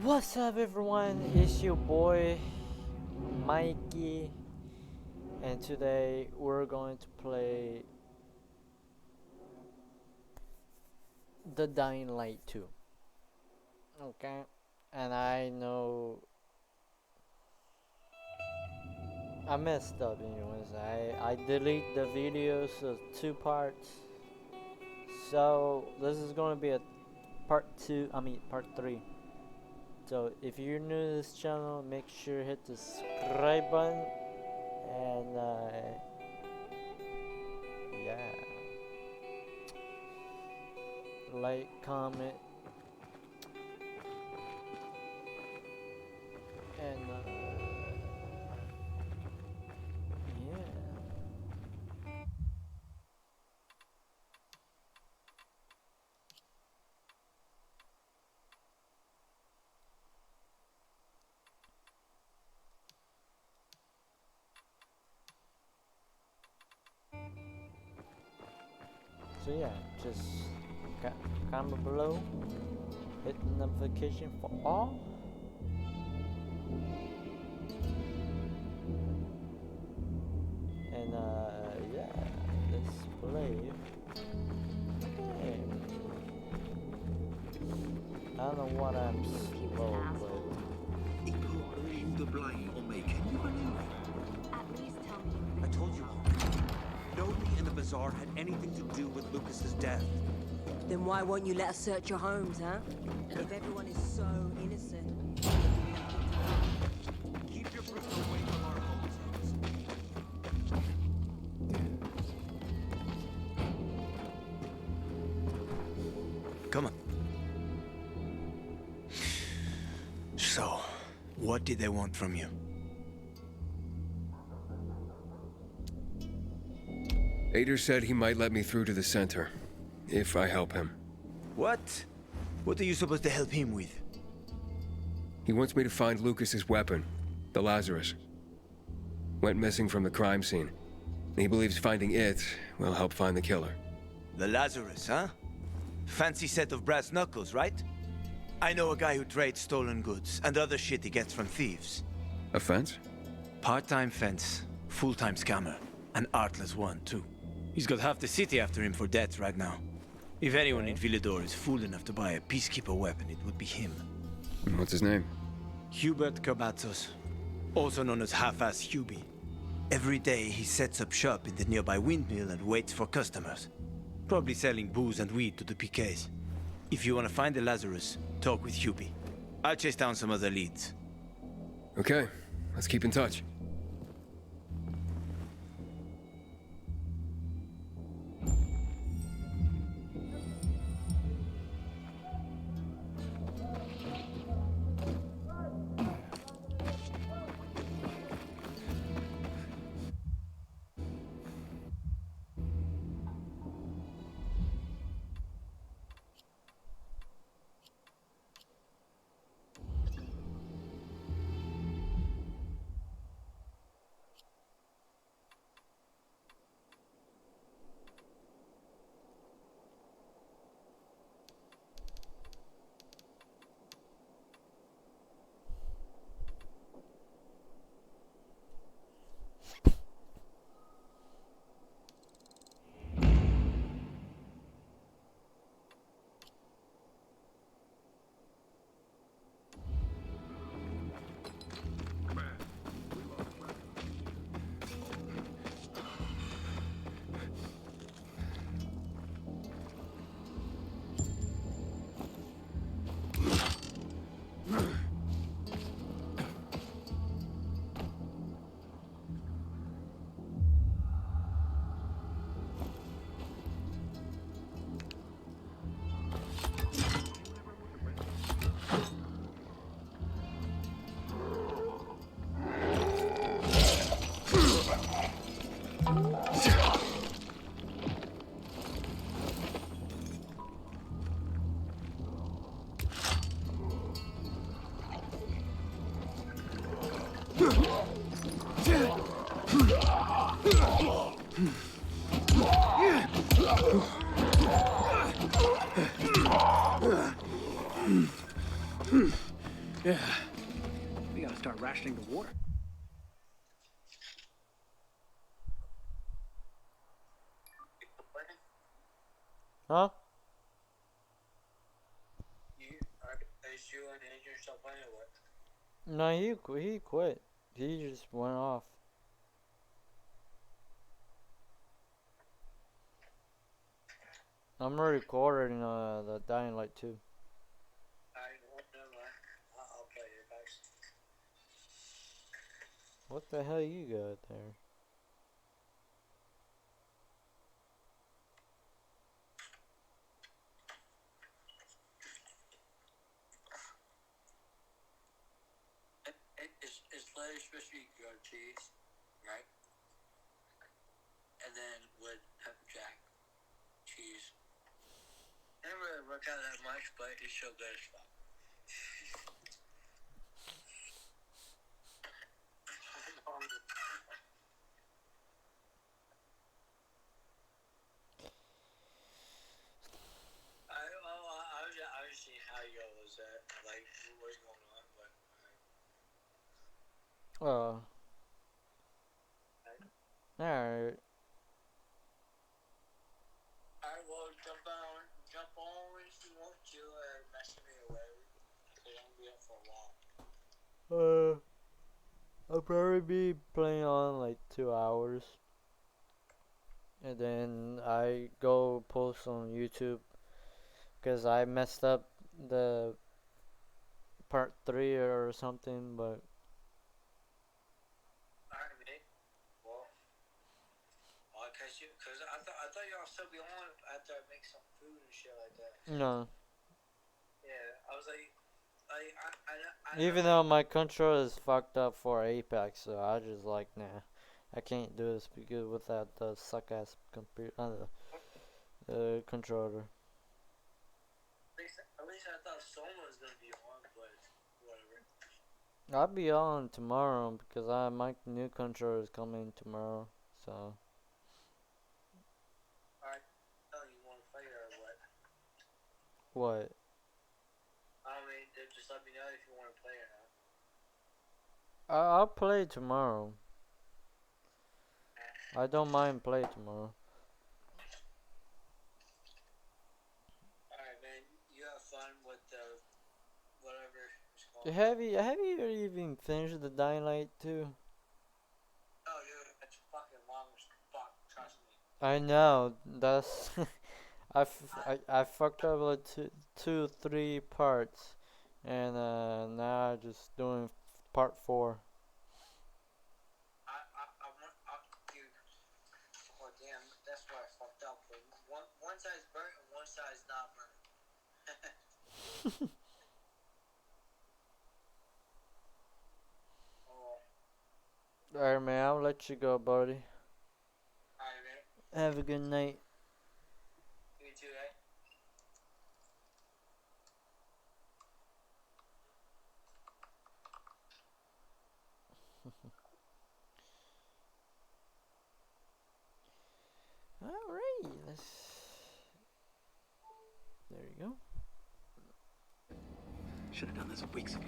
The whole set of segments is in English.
What's up, everyone? It's your boy Mikey, and today we're going to play The Dying Light 2. Okay, and I know I messed up, anyways. I delete the videos of two parts, so this is going to be a part 2. Part 3. So if you're new to this channel, make sure hit the subscribe button and yeah, like, comment, and yeah. So yeah, just comment below, hit the notification for all, and yeah, let's play. Hey. I don't know what I'm slow, but Ik hoop de blij om mee. Can you believe it? At least tell me. I told you already. Nobody in the bazaar had anything to do with Lucas's death. Then why won't you let us search your homes, huh? If everyone is so innocent. Keep your fruit away from our homes. Come on. So, what did they want from you? Ader said he might let me through to the center, if I help him. What? What are you supposed to help him with? He wants me to find Lucas's weapon, the Lazarus. Went missing from the crime scene. He believes finding it will help find the killer. The Lazarus, huh? Fancy set of brass knuckles, right? I know a guy who trades stolen goods and other shit he gets from thieves. A fence? Part-time fence, full-time scammer. An artless one, too. He's got half the city after him for debts right now. If anyone in Villador is fool enough to buy a peacekeeper weapon, it would be him. And what's his name? Hubert Cabazos, also known as Half-Ass Hubie. Every day he sets up shop in the nearby windmill and waits for customers. Probably selling booze and weed to the PKs. If you want to find the Lazarus, talk with Hubie. I'll chase down some other leads. Okay, let's keep in touch. Yeah. We gotta start rationing the water. Huh? Is you and Andrew still playing or what? No, he quit. He just went off. I'm recording the Dying Light 2. Alright, well, never mind. I'll play it back. What the hell you got there? It's lettuce supposed to be grilled cheese, right? And then with pepper jack cheese. Didn't really work out that much, but it's so good as fuck. I was seeing how you was like what's going on, but Alright. alright, well jump on if you want to message me or whatever. Cause I'm gonna be up for a while. I'll probably be playing on like 2 hours. And then I go post on YouTube. Because I messed up the part 3 or something, but Alright, mate. Well, cause I thought y'all still be on after I make some food and shit like that. no. Yeah, I was like I Even though my controller is fucked up for Apex, so I just like, nah, I can't do this because without the suck ass computer, the controller. At least I thought Soma was gonna be on, but whatever. I'll be on tomorrow because my new controller is coming tomorrow, so. Alright, tell you want to play or what? What? I mean, just let me know if you want to play or not. I'll play tomorrow. I don't mind play tomorrow. Alright, man, you have fun with whatever it's called. Have you even finished the Dying Light 2? Oh, dude, it's fucking long as fuck, trust me. I know, that's I fucked up like 3 parts, and now I'm just doing part 4. Dude, oh damn, that's where I fucked up. But one side's burnt and one side's not burnt. Oh, Alright, man, I'll let you go, buddy. alright, man. Have a good night. You too, eh? Alright, there you go. Should have done this weeks ago.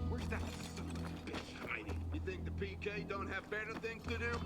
Where's that son of a bitch hiding? You think the PK don't have better things to do?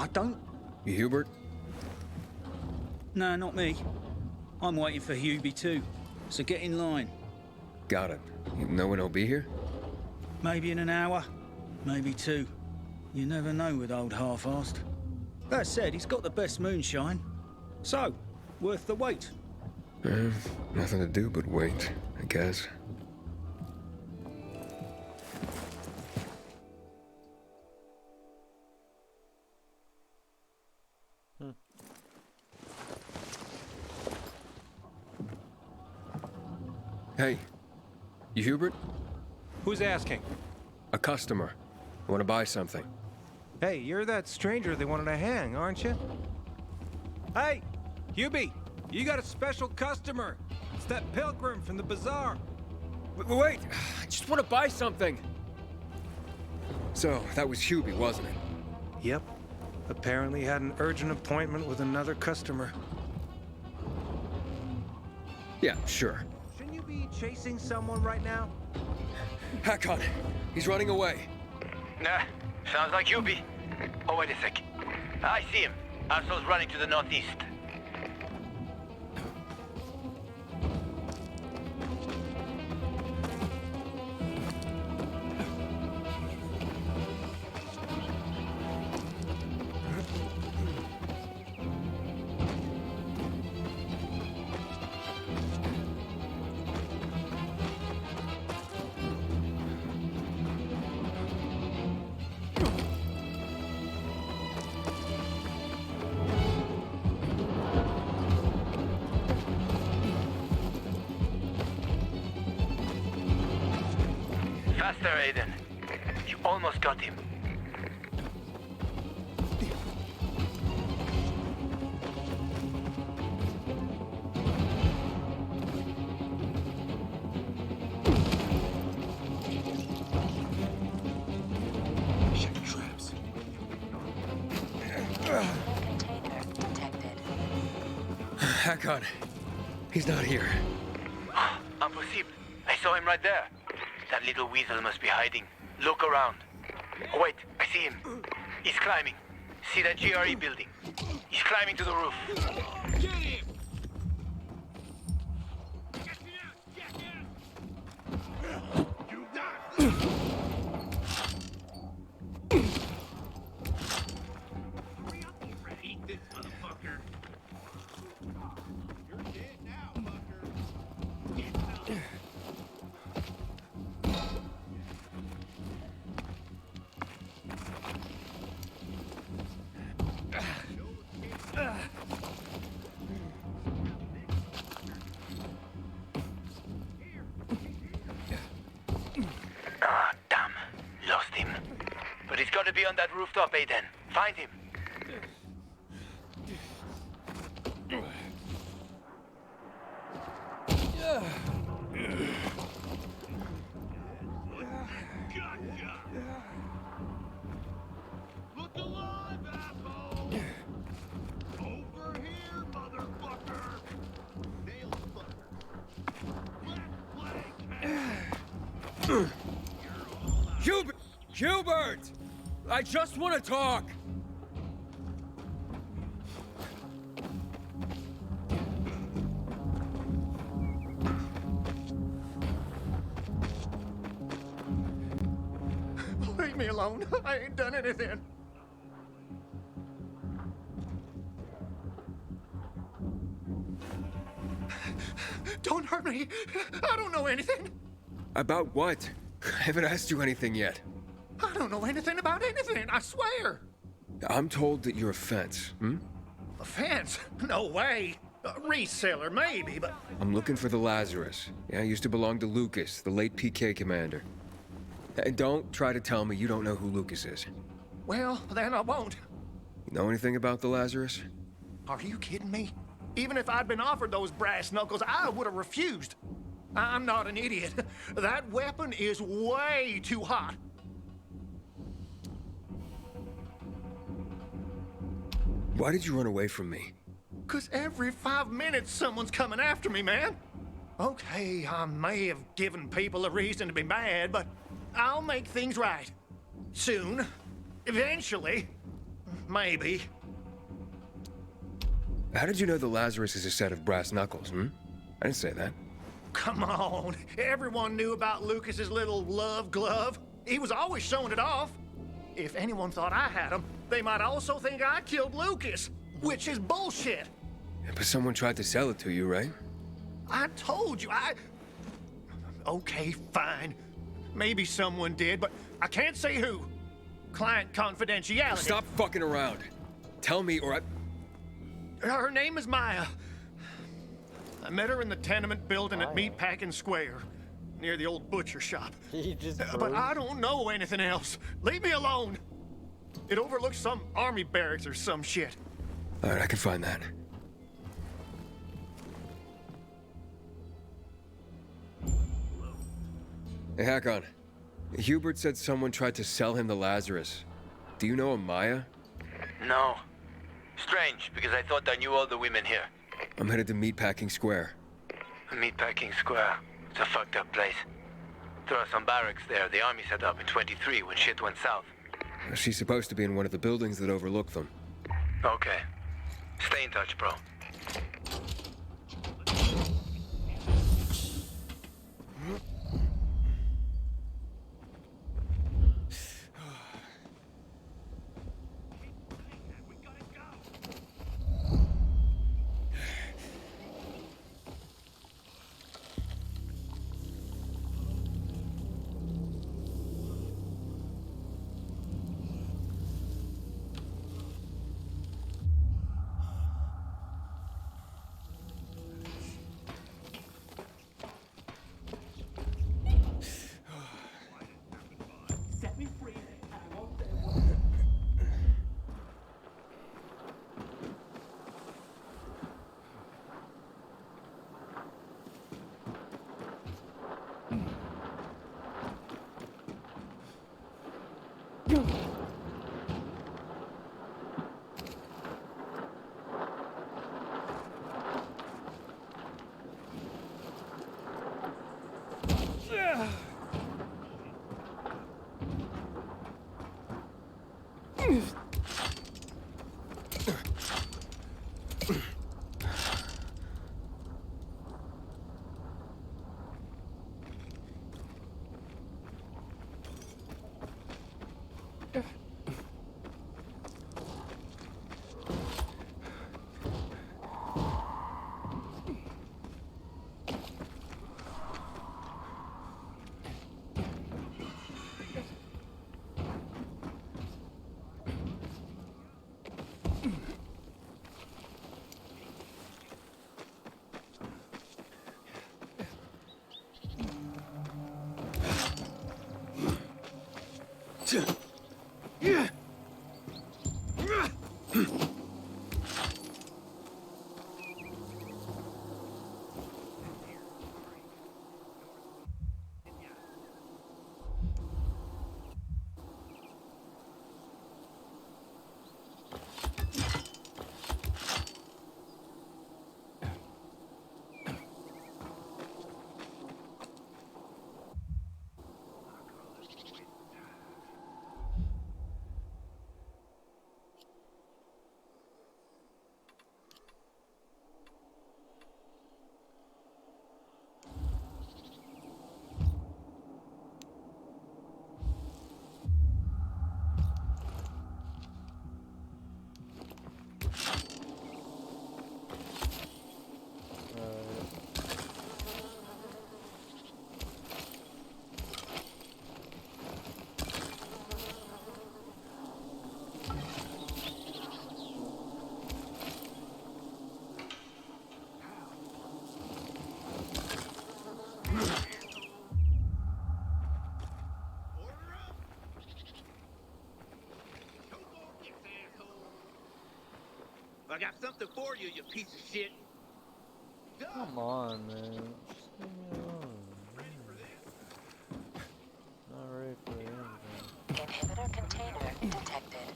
I don't. You Hubert? No, not me. I'm waiting for Hubie too. So get in line. Got it. You know when he'll be here? Maybe in an hour, maybe two. You never know with old Half-Assed. That said, he's got the best moonshine. So, worth the wait. Nothing to do but wait, I guess. Hey, you Hubert? Who's asking? A customer. I want to buy something. Hey, you're that stranger they wanted to hang, aren't you? Hey, Hubie, you got a special customer. It's that pilgrim from the bazaar. Wait, I just want to buy something. So, that was Hubie, wasn't it? Yep. Apparently had an urgent appointment with another customer. Yeah, sure. Shouldn't you be chasing someone right now? Hakon, he's running away. Nah, sounds like Hubie. Oh, wait a sec. I see him. Arso's running to the northeast. Faster, Aiden. You almost got him. Check traps. Container detected. Hakon, he's not here. Impossible. I saw him right there. That little weasel must be hiding. Look around. Oh, wait, I see him. He's climbing. See that GRE building? He's climbing to the roof. Get him! Eat this motherfucker. You're dead now, fucker. Get some. Ah, damn. Lost him. But he's got to be on that rooftop, Aiden. Find him. Look alive, asshole! Over here, motherfucker! Nail fucker. Left leg. Hubert! Hubert! I just want to talk! Leave me alone. I ain't done anything. Don't hurt me. I don't know anything. About what? I haven't asked you anything yet. I don't know anything about anything, I swear. I'm told that you're a fence, A fence? No way. A reseller, maybe, but... I'm looking for the Lazarus. Yeah, I used to belong to Lucas, the late PK commander. And don't try to tell me you don't know who Lucas is. Well, then I won't. You know anything about the Lazarus? Are you kidding me? Even if I'd been offered those brass knuckles, I would have refused. I'm not an idiot. That weapon is way too hot. Why did you run away from me? 'Cause every 5 minutes someone's coming after me, man. Okay, I may have given people a reason to be mad, but I'll make things right. Soon. Eventually. maybe. How did you know the Lazarus is a set of brass knuckles, I didn't say that. Come on. Everyone knew about Lucas's little love glove. He was always showing it off. If anyone thought I had him, they might also think I killed Lucas, which is bullshit. But someone tried to sell it to you, right? I told you, Okay, fine. Maybe someone did, but I can't say who. Client confidentiality. Stop fucking around. Tell me or I... Her name is Maya. I met her in the tenement building at Meatpacking Square, near the old butcher shop. He just But I don't know anything else. Leave me alone. It overlooks some army barracks or some shit. All right, I can find that. Hey, Hakon. Hubert said someone tried to sell him the Lazarus. Do you know a Maya? No. Strange, because I thought I knew all the women here. I'm headed to Meatpacking Square. Meatpacking Square. It's a fucked up place. There are some barracks there the army set up in 23 when shit went south. She's supposed to be in one of the buildings that overlook them. Okay. Stay in touch, bro. I got something for you, you piece of shit. Come on, man. Just leave me alone. Not ready for anything. Inhibitor container detected.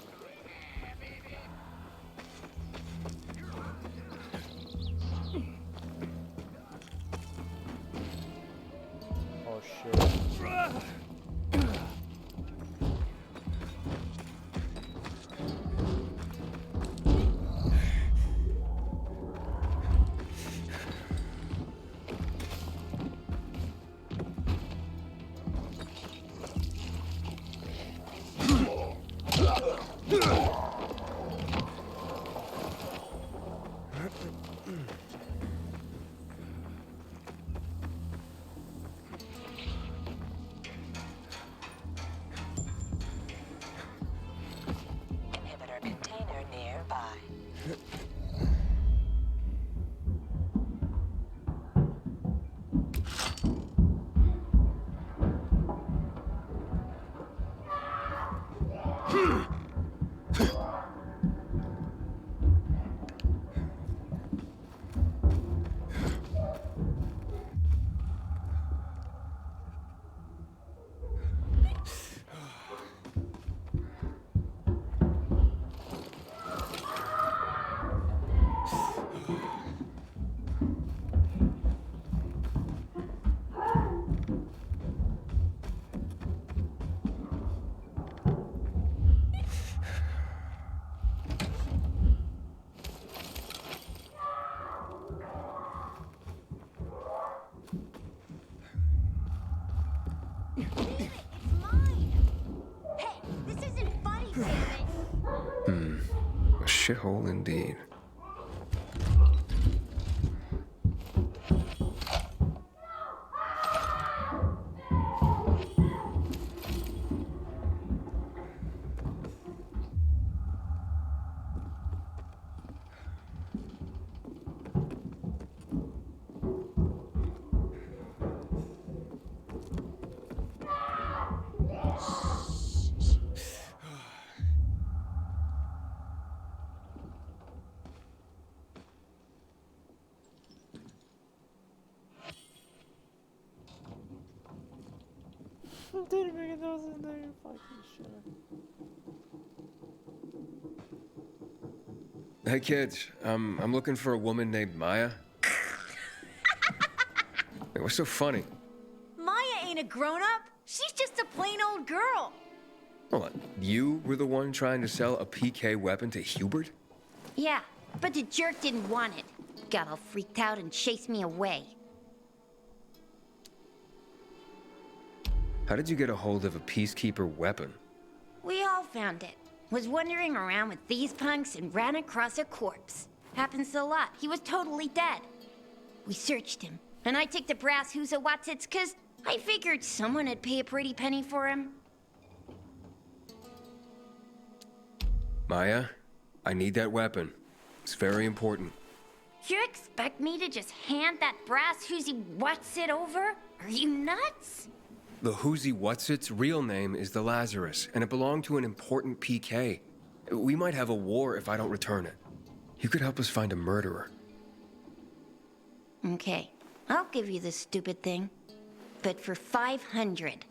Oh shit. shithole indeed. Didn't make those in there, you fucking shit. Hey kids, I'm looking for a woman named Maya. Hey, what's so funny? Maya ain't a grown-up. She's just a plain old girl. Hold on, you were the one trying to sell a PK weapon to Hubert? Yeah, but the jerk didn't want it. Got all freaked out and chased me away. How did you get a hold of a Peacekeeper weapon? We all found it. Was wandering around with these punks and ran across a corpse. Happens a lot. He was totally dead. We searched him, and I took the brass who's a Watsits, 'cause I figured someone would pay a pretty penny for him. Maya, I need that weapon. It's very important. You expect me to just hand that brass who's what's it over? Are you nuts? The Whoozy Whatsit's real name is the Lazarus, and it belonged to an important PK. We might have a war if I don't return it. You could help us find a murderer. Okay, I'll give you this stupid thing. But for 500.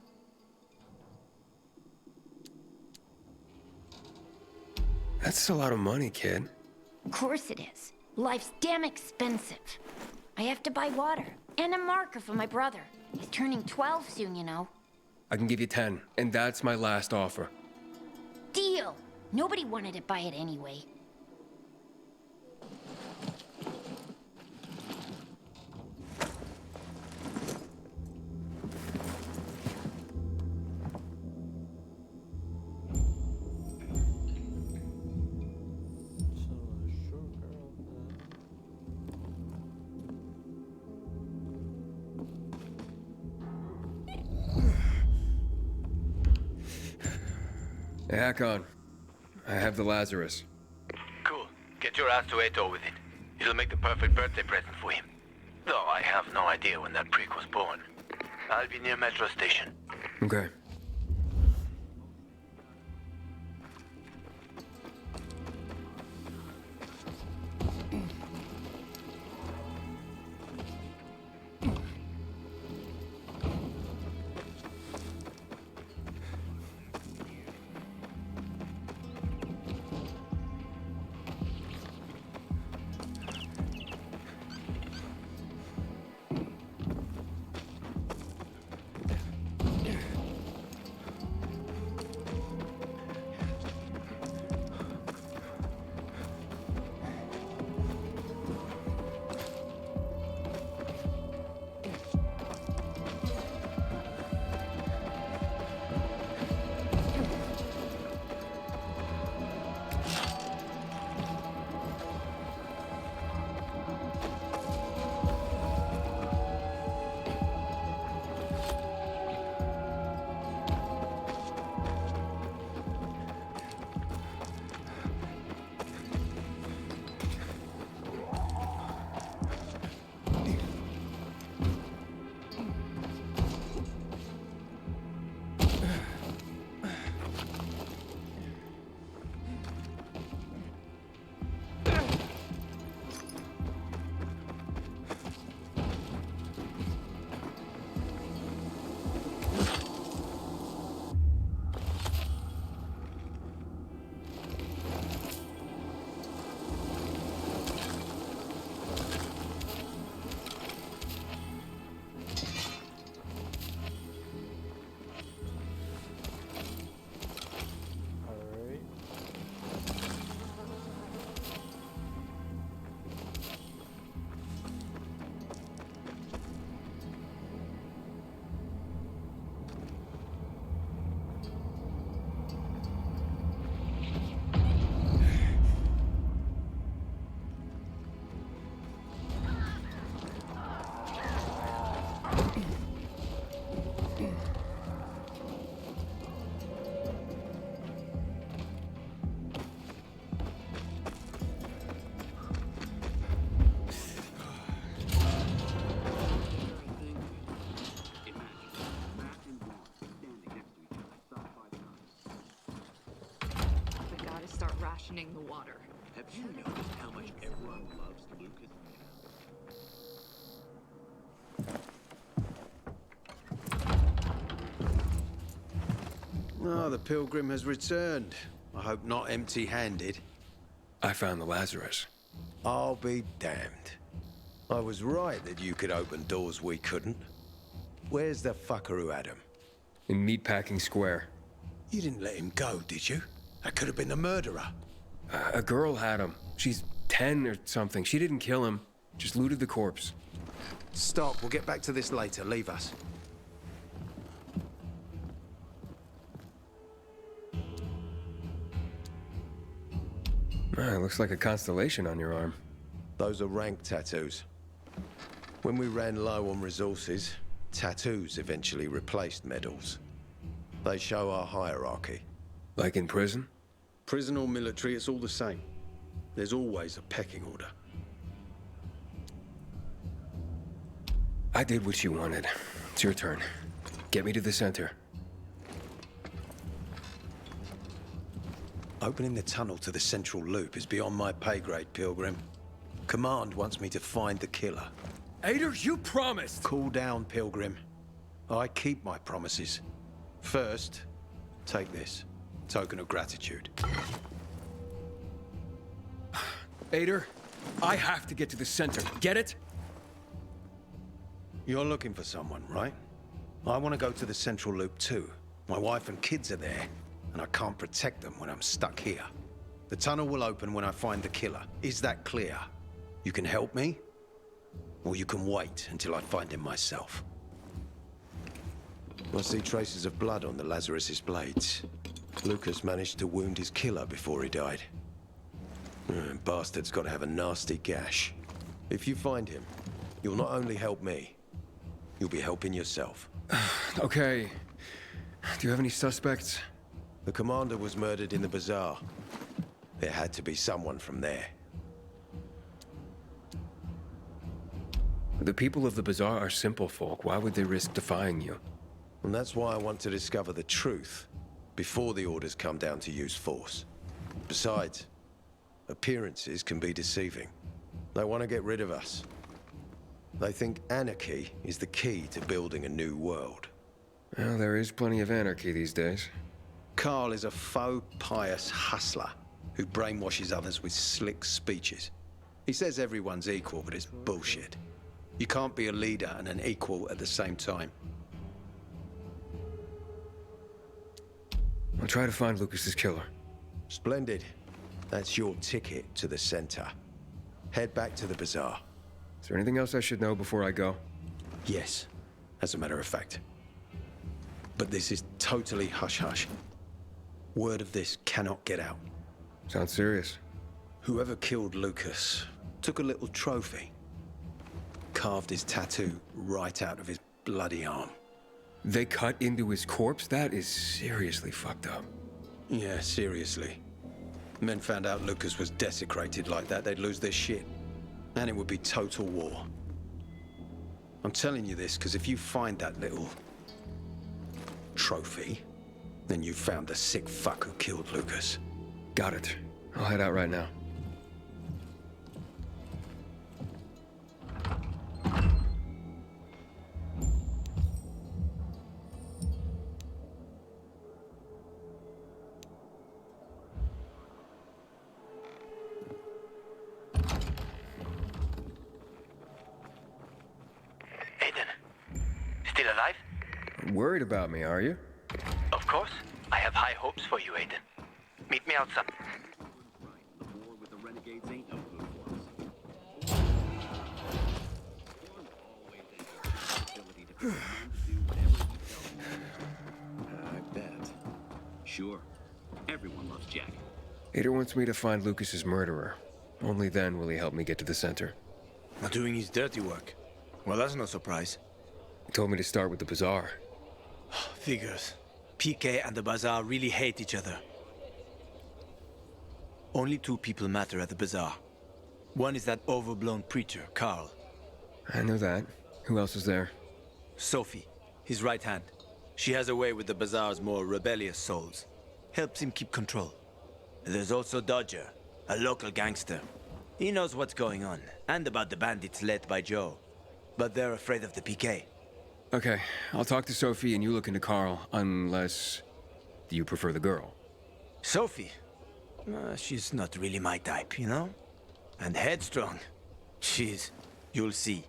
That's a lot of money, kid. Of course it is. Life's damn expensive. I have to buy water and a marker for my brother. He's turning 12 soon, you know. I can give you 10, and that's my last offer. Deal! Nobody wanted to buy it anyway. Hey, Hakon. I have the Lazarus. Cool. Get your ass to Eto with it. It'll make the perfect birthday present for him. Though I have no idea when that prick was born. I'll be near Metro Station. Okay. questioning the water. Have you noticed how much everyone loves Lucas? Oh, the pilgrim has returned. I hope not empty-handed. I found the Lazarus. I'll be damned. I was right that you could open doors we couldn't. Where's the fucker who had him? In Meatpacking Square. You didn't let him go, did you? That could have been the murderer. A girl had him. She's 10 or something. She didn't kill him, just looted the corpse. Stop, we'll get back to this later. Leave us. It looks like a constellation on your arm. Those are rank tattoos. When we ran low on resources, tattoos eventually replaced medals. They show our hierarchy. Like in prison? Prison or military, it's all the same. There's always a pecking order. I did what you wanted. It's your turn. Get me to the center. Opening the tunnel to the central loop is beyond my pay grade, Pilgrim. Command wants me to find the killer. Ader, you promised! Cool down, Pilgrim. I keep my promises. First, take this. Token of gratitude. Ader, I have to get to the center. Get it? You're looking for someone, right? I want to go to the central loop too. My wife and kids are there, and I can't protect them when I'm stuck here. The tunnel will open when I find the killer. Is that clear? You can help me, or you can wait until I find him myself. I see traces of blood on the Lazarus's blades. Lucas managed to wound his killer before he died. Bastard's got to have a nasty gash. If you find him, you'll not only help me, you'll be helping yourself. Okay. Do you have any suspects? The commander was murdered in the bazaar. There had to be someone from there. The people of the bazaar are simple folk. Why would they risk defying you? And that's why I want to discover the truth before the orders come down to use force. Besides, appearances can be deceiving. They want to get rid of us. They think anarchy is the key to building a new world. Well, there is plenty of anarchy these days. Carl is a faux pious hustler who brainwashes others with slick speeches. He says everyone's equal, but it's bullshit. You can't be a leader and an equal at the same time. I'll try to find Lucas's killer. Splendid. That's your ticket to the center. Head back to the bazaar. Is there anything else I should know before I go? Yes, as a matter of fact. But this is totally hush-hush. Word of this cannot get out. Sounds serious. Whoever killed Lucas took a little trophy. Carved his tattoo right out of his bloody arm. They cut into his corpse? That is seriously fucked up. Yeah, seriously. Men found out Lucas was desecrated like that, they'd lose their shit. And it would be total war. I'm telling you this because if you find that little trophy, then you found the sick fuck who killed Lucas. Got it. I'll head out right now. Still alive? Worried about me, are you? Of course. I have high hopes for you, Aiden. Meet me outside. The war with the renegades ain't no good for us. I bet. Sure. Everyone loves Jack. Ader wants me to find Lucas's murderer. Only then will he help me get to the center. Not doing his dirty work. Well, that's no surprise. He told me to start with the bazaar. Figures. PK and the bazaar really hate each other. Only two people matter at the bazaar. One is that overblown preacher, Carl. I know that. Who else is there? Sophie, his right hand. She has a way with the bazaar's more rebellious souls. Helps him keep control. There's also Dodger, a local gangster. He knows what's going on, and about the bandits led by Joe. But they're afraid of the PK. Okay, I'll talk to Sophie and you look into Carl, unless you prefer the girl. Sophie? She's not really my type, you know? And headstrong. She's... you'll see.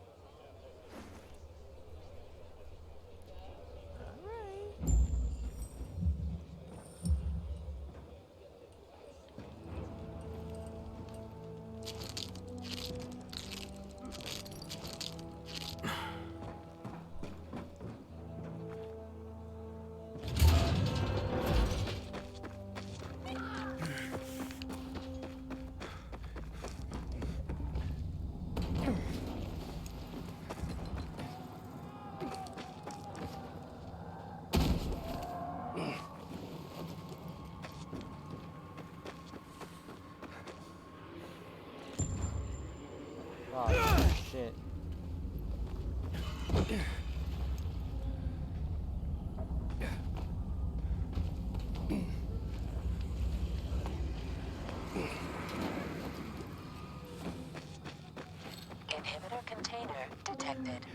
Oh, shit. Inhibitor container detected.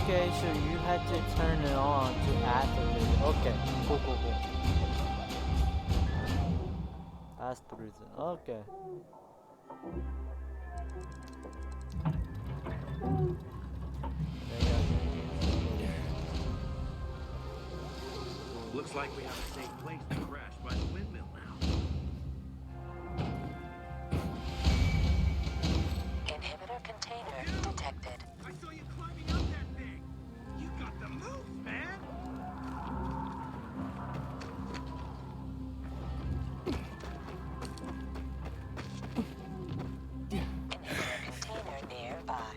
Okay, so you had to turn it on to activate it. Okay, cool. That's the reason. Okay. Looks like we have a safe place to crash by the windmill now. Inhibitor container detected. I saw you climbing up that thing. You got the moves, man. Inhibitor container nearby.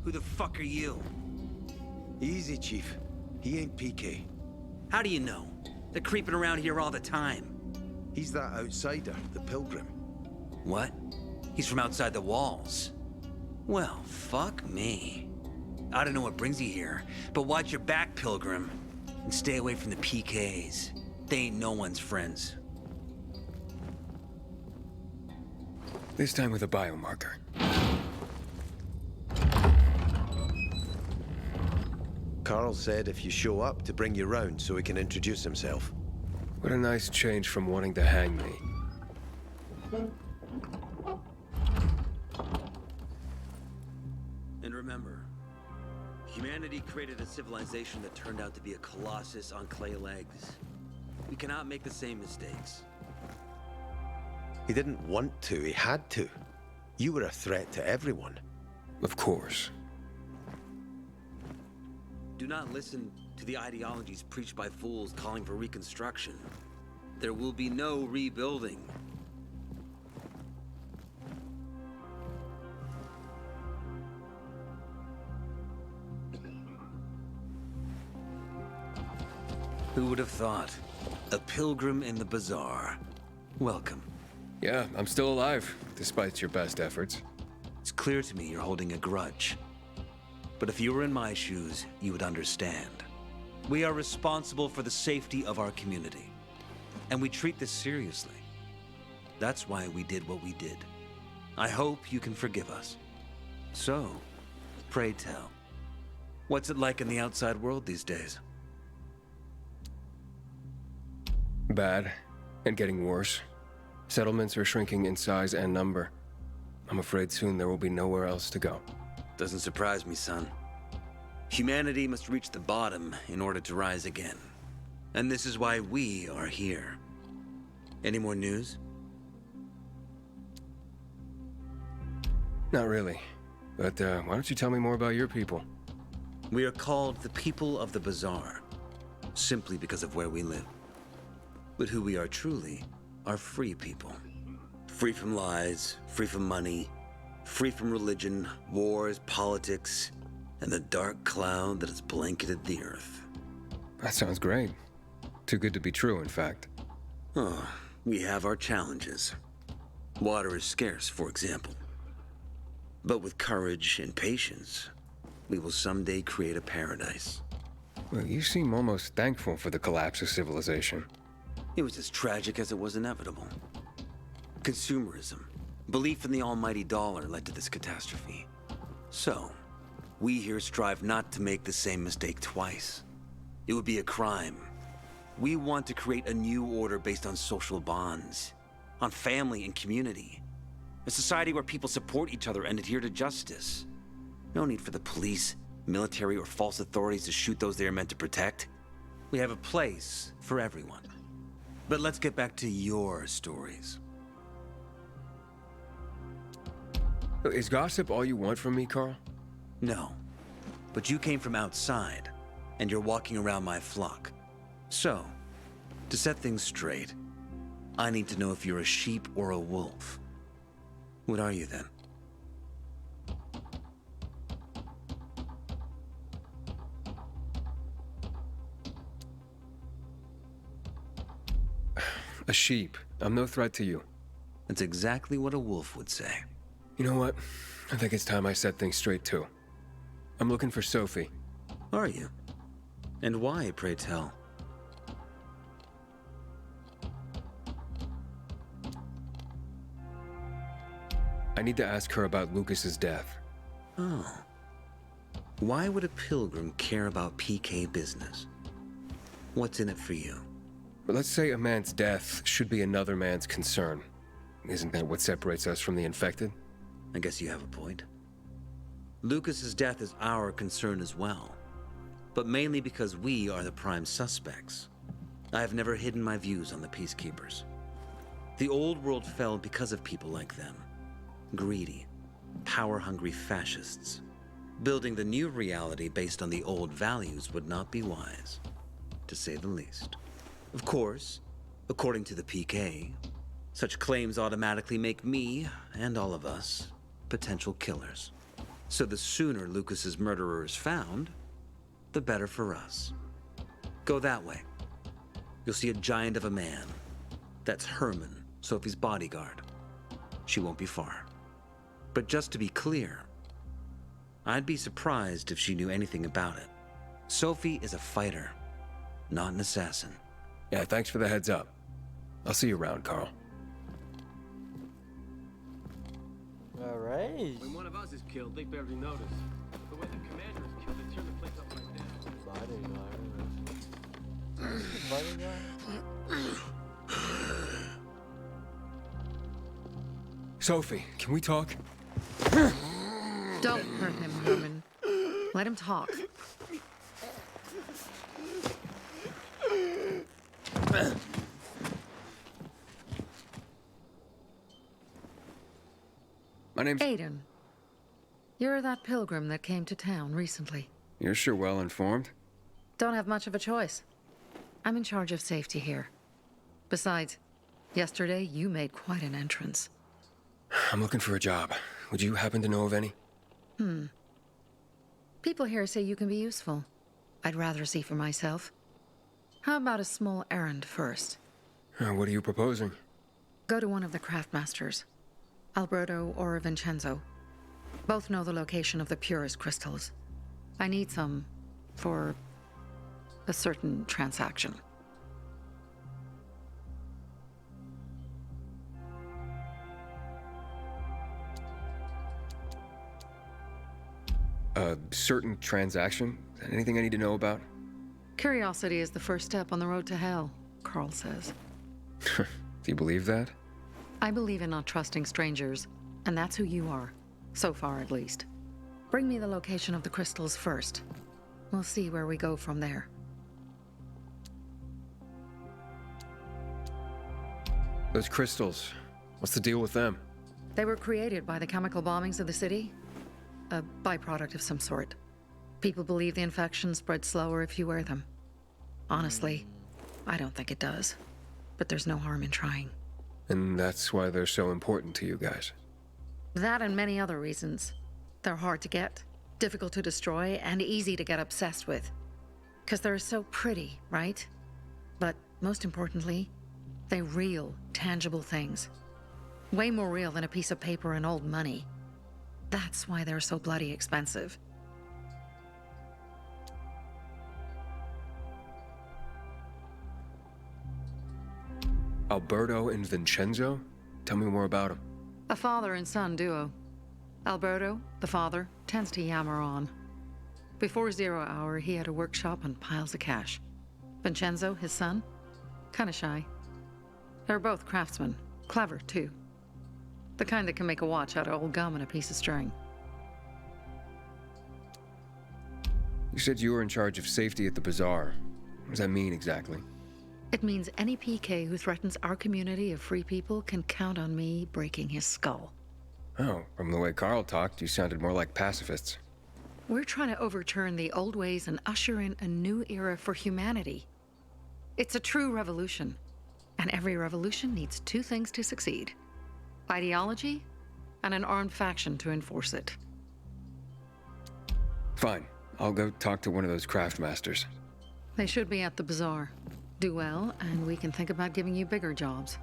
Who the fuck are you? Easy, Chief. He ain't PK. How do you know? They're creeping around here all the time. He's that outsider, the Pilgrim. What? He's from outside the walls. Well, fuck me. I don't know what brings you here, but watch your back, Pilgrim. And stay away from the PKs. They ain't no one's friends. This time with a biomarker. Carl said if you show up to bring you round so he can introduce himself. What a nice change from wanting to hang me. And remember, humanity created a civilization that turned out to be a colossus on clay legs. We cannot make the same mistakes. He didn't want to, he had to. You were a threat to everyone. Of course. Do not listen to the ideologies preached by fools calling for reconstruction. There will be no rebuilding. Who would have thought? A pilgrim in the bazaar. Welcome. Yeah, I'm still alive, despite your best efforts. It's clear to me you're holding a grudge. But if you were in my shoes, you would understand. We are responsible for the safety of our community. And we treat this seriously. That's why we did what we did. I hope you can forgive us. So, pray tell, what's it like in the outside world these days? Bad, and getting worse. Settlements are shrinking in size and number. I'm afraid soon there will be nowhere else to go. Doesn't surprise me, son. Humanity must reach the bottom in order to rise again. And this is why we are here. Any more news? Not really. But why don't you tell me more about your people? We are called the People of the Bazaar, simply because of where we live. But who we are truly are free people. Free from lies, free from money, free from religion, wars, politics, and the dark cloud that has blanketed the earth. That sounds great. Too good to be true, in fact. Oh, we have our challenges. Water is scarce, for example. But with courage and patience, we will someday create a paradise. Well, you seem almost thankful for the collapse of civilization. It was as tragic as it was inevitable. Consumerism, belief in the almighty dollar led to this catastrophe. So, we here strive not to make the same mistake twice. It would be a crime. We want to create a new order based on social bonds, on family and community. A society where people support each other and adhere to justice. No need for the police, military, or false authorities to shoot those they are meant to protect. We have a place for everyone. But let's get back to your stories. Is gossip all you want from me, Carl? No. But you came from outside, and you're walking around my flock. So, to set things straight, I need to know if you're a sheep or a wolf. What are you then? A sheep. I'm no threat to you. That's exactly what a wolf would say. You know what? I think it's time I set things straight, too. I'm looking for Sophie. Are you? And why, pray tell? I need to ask her about Lucas's death. Oh. Why would a pilgrim care about PK business? What's in it for you? But let's say a man's death should be another man's concern. Isn't that what separates us from the infected? I guess you have a point. Lucas's death is our concern as well. But mainly because we are the prime suspects. I have never hidden my views on the Peacekeepers. The old world fell because of people like them. Greedy, power-hungry fascists. Building the new reality based on the old values would not be wise, to say the least. Of course, according to the PK, such claims automatically make me, and all of us, potential killers. So the sooner Lucas's murderer is found, the better for us. Go that way. You'll see a giant of a man. That's Herman, Sophie's bodyguard. She won't be far. But just to be clear, I'd be surprised if she knew anything about it. Sophie is a fighter, not an assassin. Yeah, thanks for the heads up. I'll see you around, Carl. Alright. When one of us is killed, they barely notice. But when the commander is killed, they turn the place upside down. Sophie, can we talk? Don't hurt him, Herman. Let him talk. My name's... Aiden. You're that pilgrim that came to town recently. You're sure well informed. Don't have much of a choice. I'm in charge of safety here. Besides, yesterday you made quite an entrance. I'm looking for a job. Would you happen to know of any? People here say you can be useful. I'd rather see for myself. How about a small errand first? What are you proposing? Go to one of the craftmasters. Alberto or Vincenzo. Both know the location of the purest crystals. I need some for a certain transaction. A certain transaction? Anything I need to know about? Curiosity is the first step on the road to hell, Carl says. Do you believe that? I believe in not trusting strangers, and that's who you are. So far, at least. Bring me the location of the crystals first. We'll see where we go from there. Those crystals, what's the deal with them? They were created by the chemical bombings of the city. A byproduct of some sort. People believe the infection spreads slower if you wear them. Honestly, I don't think it does. But there's no harm in trying. And that's why they're so important to you guys. That and many other reasons. They're hard to get, difficult to destroy, and easy to get obsessed with. Because they're so pretty, right? But most importantly, they're real, tangible things. Way more real than a piece of paper and old money. That's why they're so bloody expensive. Alberto and Vincenzo? Tell me more about them. A father and son duo. Alberto, the father, tends to yammer on. Before 0 hour, he had a workshop and piles of cash. Vincenzo, his son, kinda shy. They're both craftsmen, clever too. The kind that can make a watch out of old gum and a piece of string. You said you were in charge of safety at the bazaar. What does that mean exactly? It means any PK who threatens our community of free people can count on me breaking his skull. Oh, from the way Carl talked, you sounded more like pacifists. We're trying to overturn the old ways and usher in a new era for humanity. It's a true revolution. And every revolution needs two things to succeed. Ideology and an armed faction to enforce it. Fine. I'll go talk to one of those craft masters. They should be at the bazaar. Do well, and we can think about giving you bigger jobs.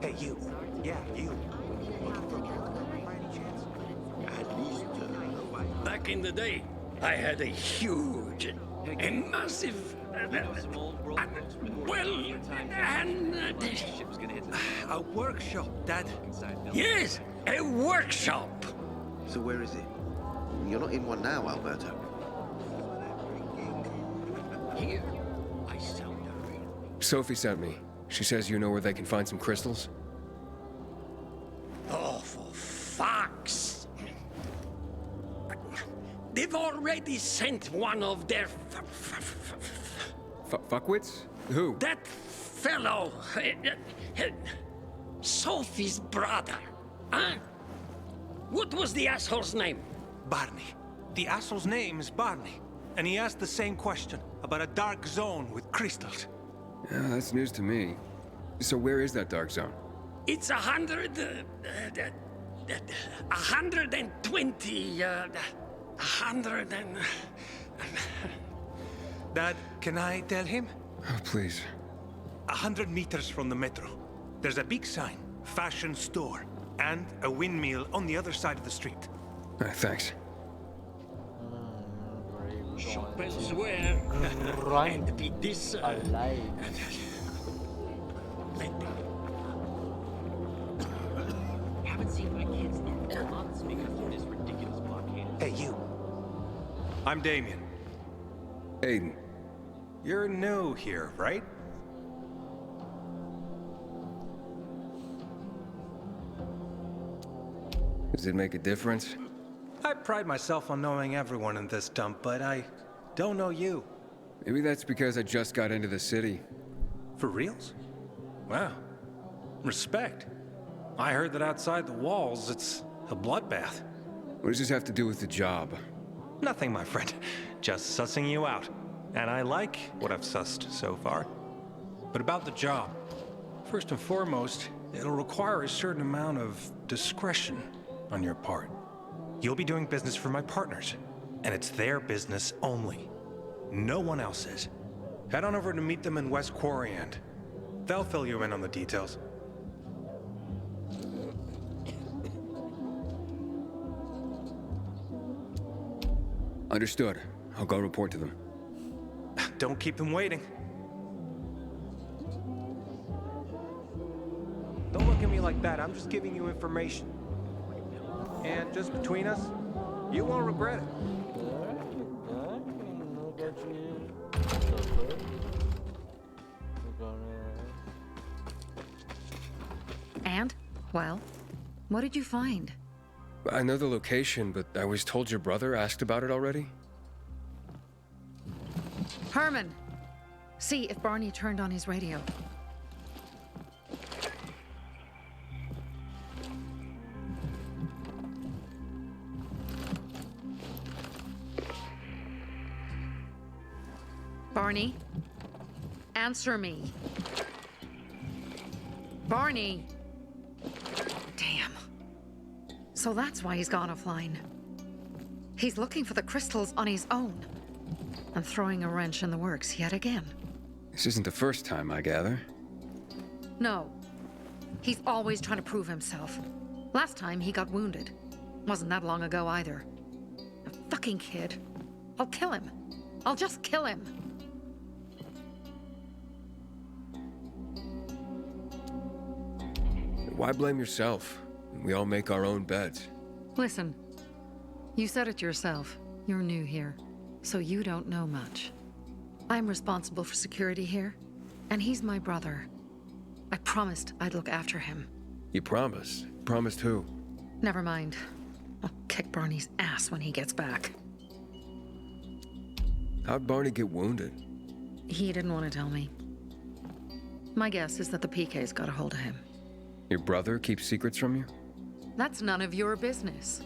Hey, you. Yeah, you. Looking for work by any chance? At least, back in the day, I had a huge, a massive, A workshop, Dad. Yes, a workshop. So where is it? You're not in one now, Alberto. Here, I sell the ring. Sophie sent me. She says you know where they can find some crystals? Oh, for fuck's... They've already sent one of their... Fuckwits? Who? That fellow... Sophie's brother. Huh? What was the asshole's name? Barney. The asshole's name is Barney. and he asked the same question about a dark zone with crystals. Yeah, that's news to me. So where is that dark zone? It's 120, 100 and... Dad, can I tell him? Oh, please. 100 meters from the metro. There's a big sign, fashion store, and a windmill on the other side of the street. Thanks. Shop elsewhere. And be this... Haven't seen my kids in months because of this ridiculous blockade. Hey, you. I'm Damien. Aiden. You're new here, right? Does it make a difference? I pride myself on knowing everyone in this dump, but I don't know you. Maybe that's because I just got into the city. For reals? Wow. Respect. I heard that outside the walls, it's a bloodbath. What does this have to do with the job? Nothing, my friend. Just sussing you out. And I like what I've sussed so far. But about the job. First and foremost, it'll require a certain amount of discretion on your part. You'll be doing business for my partners, and it's their business only. No one else's. Head on over to meet them in West Quarry End. They'll fill you in on the details. Understood. I'll go report to them. Don't keep them waiting. Don't look at me like that. I'm just giving you information. And just between us, you won't regret it. And? Well, what did you find? I know the location, but I was told your brother asked about it already? Herman! See if Barney turned on his radio. Barney? Answer me. Barney! Damn. So that's why he's gone offline. He's looking for the crystals on his own. And throwing a wrench in the works yet again. This isn't the first time, I gather. No. He's always trying to prove himself. Last time he got wounded. Wasn't that long ago either. A fucking kid. I'll kill him. I'll just kill him. Why blame yourself? We all make our own beds. Listen. You said it yourself. You're new here. So you don't know much. I'm responsible for security here, and he's my brother. I promised I'd look after him. You promised? Promised who? Never mind. I'll kick Barney's ass when he gets back. How'd Barney get wounded? He didn't want to tell me. My guess is that the PK's got a hold of him. Your brother keeps secrets from you? That's none of your business.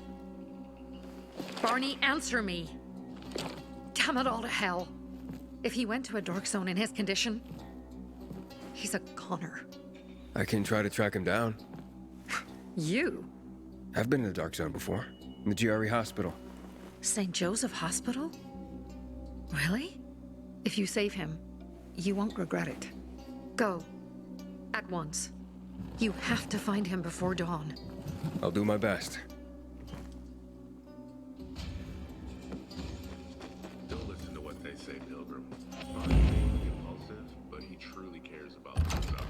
Barney, answer me! Damn it all to hell. If he went to a dark zone in his condition, he's a goner. I can try to track him down. You? I've been in the dark zone before. In the GRE hospital. St. Joseph Hospital? Really? If you save him, you won't regret it. Go. At once. You have to find him before dawn. I'll do my best. Don't listen to what they say, Pilgrim. Barney may be impulsive, but he truly cares about himself.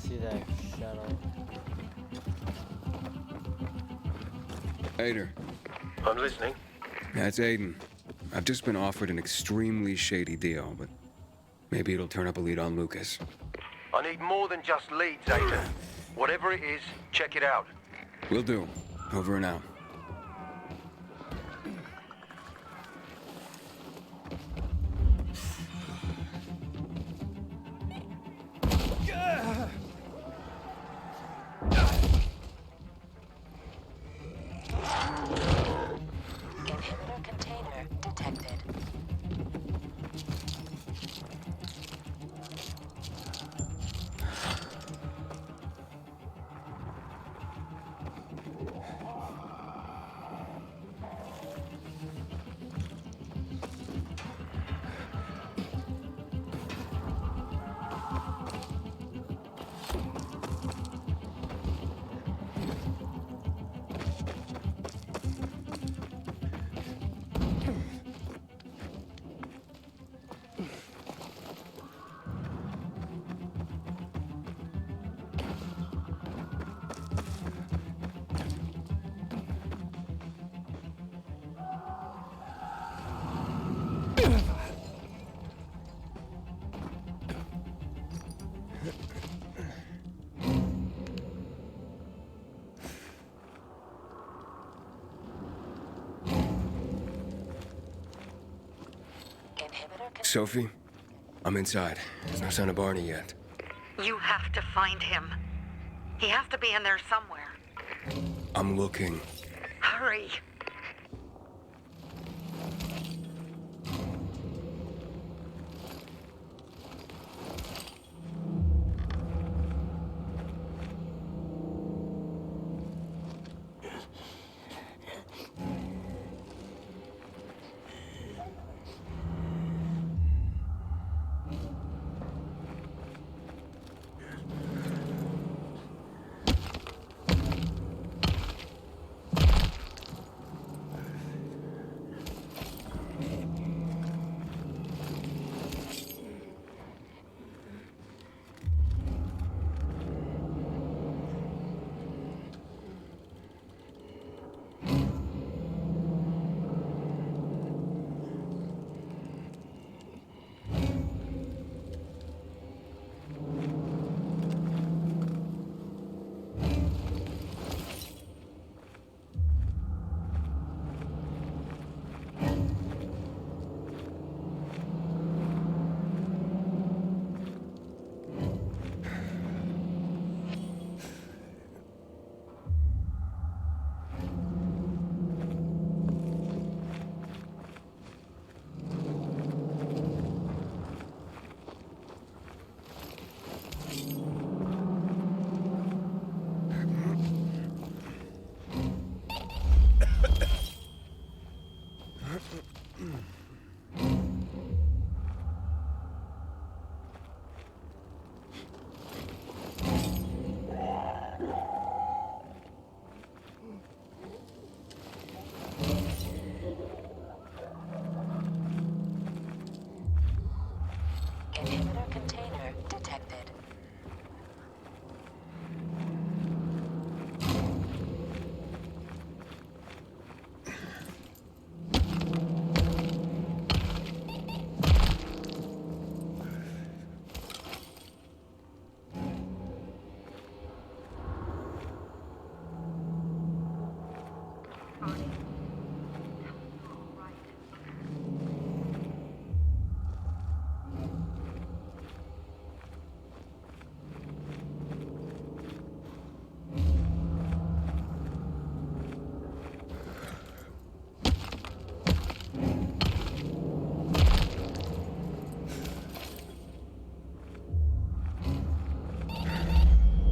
See that shuttle? Aiden. I'm listening. That's Aiden. I've just been offered an extremely shady deal, but maybe it'll turn up a lead on Lucas. I need more than just leads, Aiden. Whatever it is, check it out. Will do. Over and out. Sophie? I'm inside. There's no sign of Barney yet. You have to find him. He has to be in there somewhere. I'm looking. Hurry. Inhibitor container detected.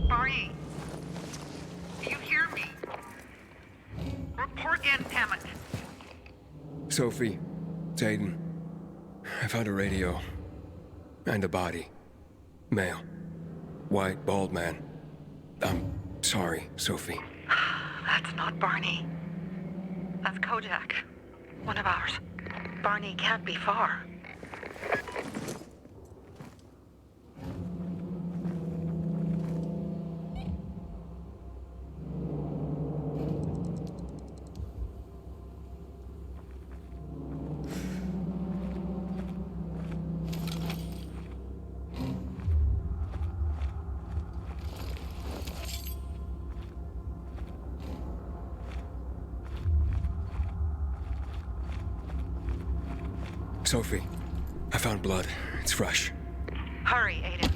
Barney! Do you hear me? Report in, damn it! Sophie, it's Aiden. I found a radio. And a body. Male. White, bald man. I'm sorry, Sophie. That's not Barney. That's Kojak. One of ours. Barney can't be far. Sophie, I found blood. It's fresh. Hurry, Aiden.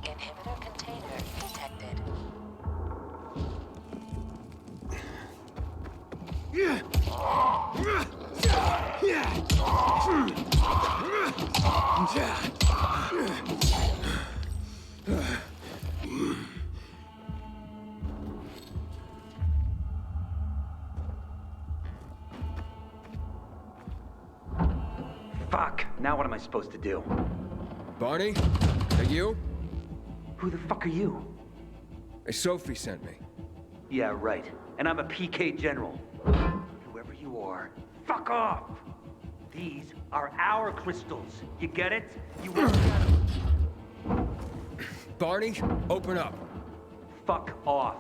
Inhibitor container detected. Fuck. Now what am I supposed to do? Barney? Are you? Who the fuck are you? Sophie sent me. Yeah, right. And I'm a PK general. Whoever you are, fuck off! These are our crystals. You get it? You won't get them. Barney, open up. Fuck off.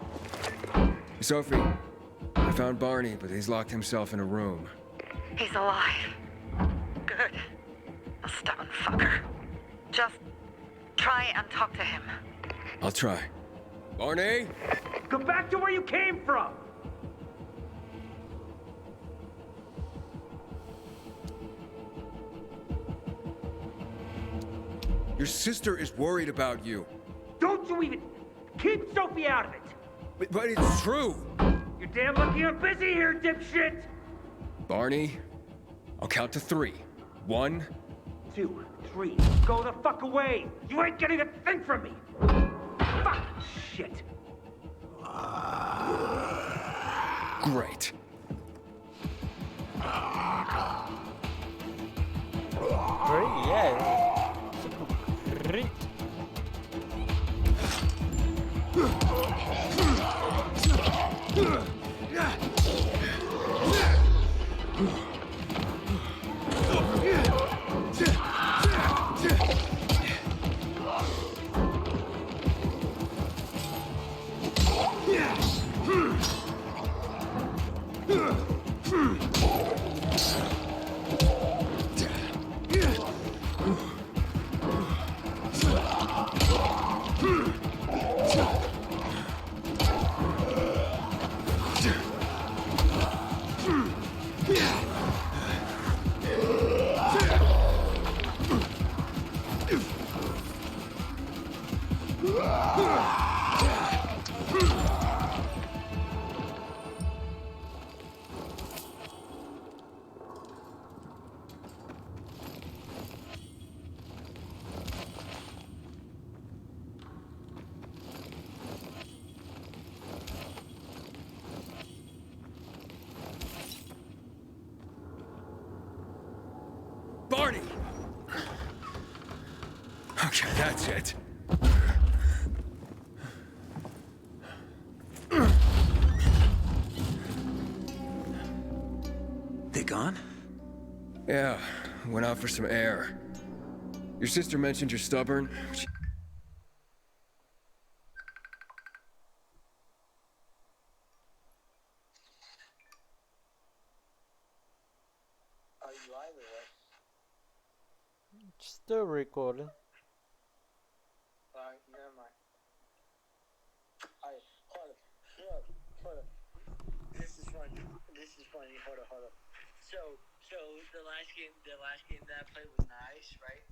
Sophie, I found Barney, but he's locked himself in a room. He's alive. Good. A stubborn fucker. Just try and talk to him. I'll try. Barney? Go back to where you came from! Your sister is worried about you. Don't you even... Keep Sophie out of it! But it's true. You're damn lucky I'm busy here, dipshit! Barney, I'll count to 3. 1, 2, 3. Go the fuck away! You ain't getting a thing from me! Fuck! Shit! great. Great, yeah. Great. Barney! Okay, that's it. They gone? Yeah, went out for some air. Your sister mentioned you're stubborn. Are you live or what? Still recording. Alright, never mind. Alright, hold up. Hold up. This is funny. Hold up. So the last game that I played was nice, right?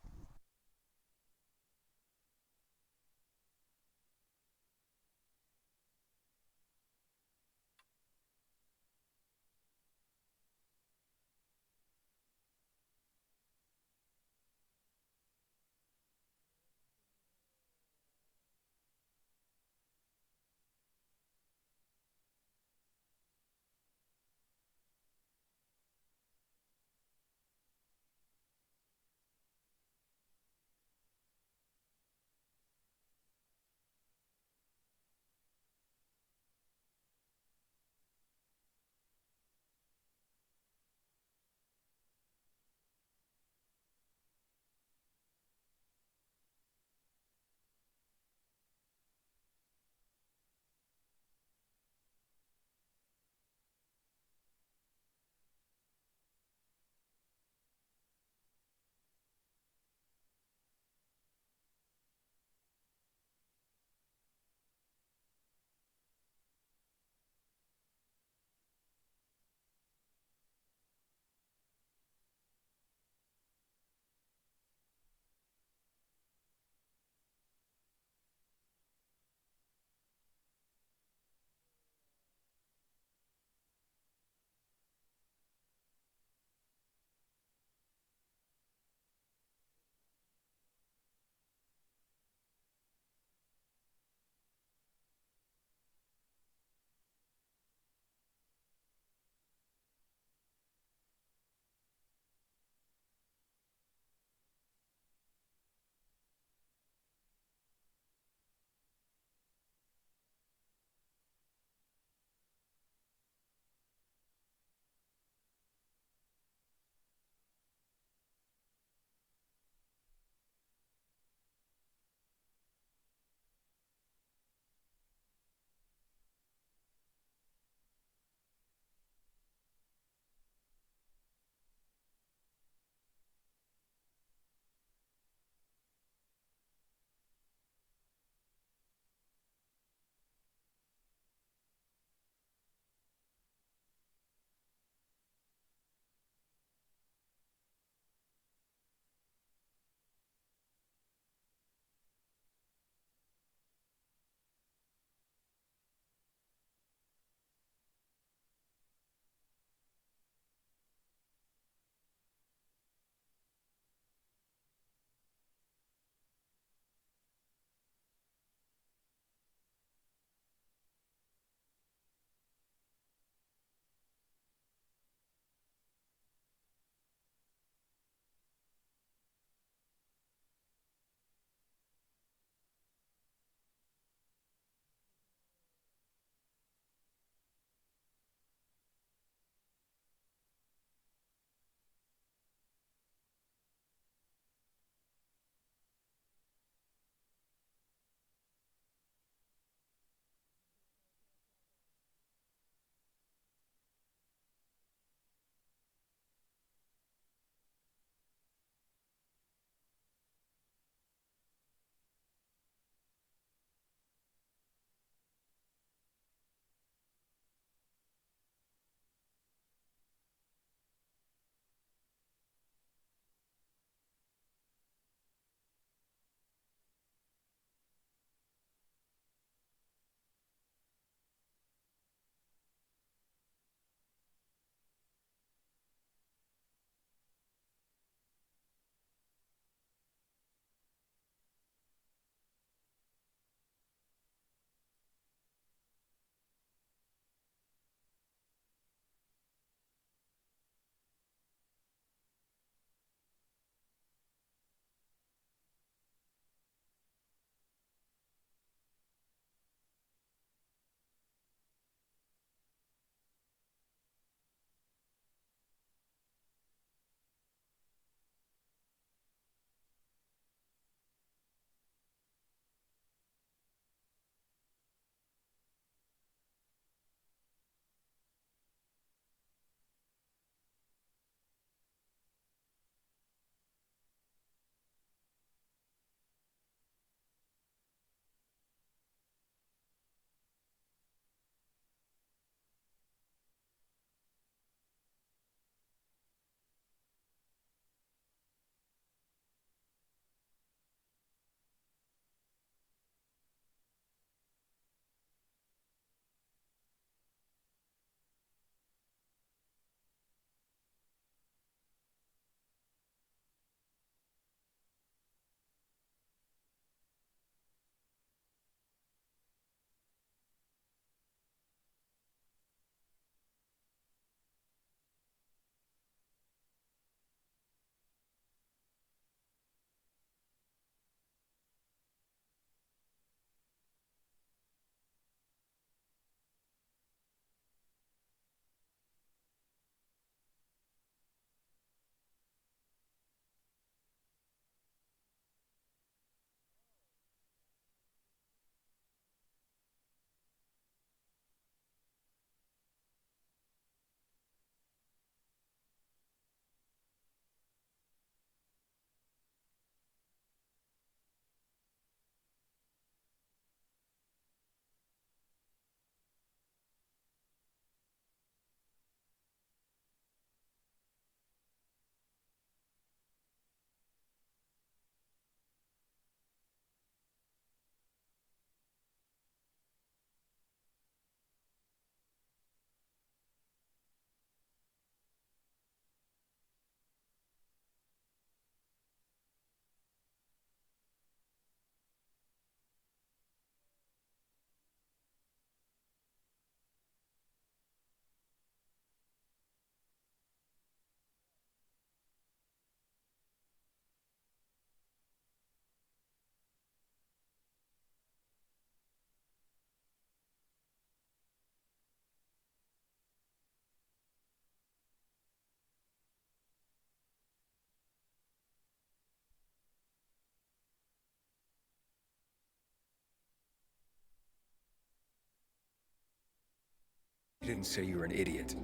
didn't say you're an idiot.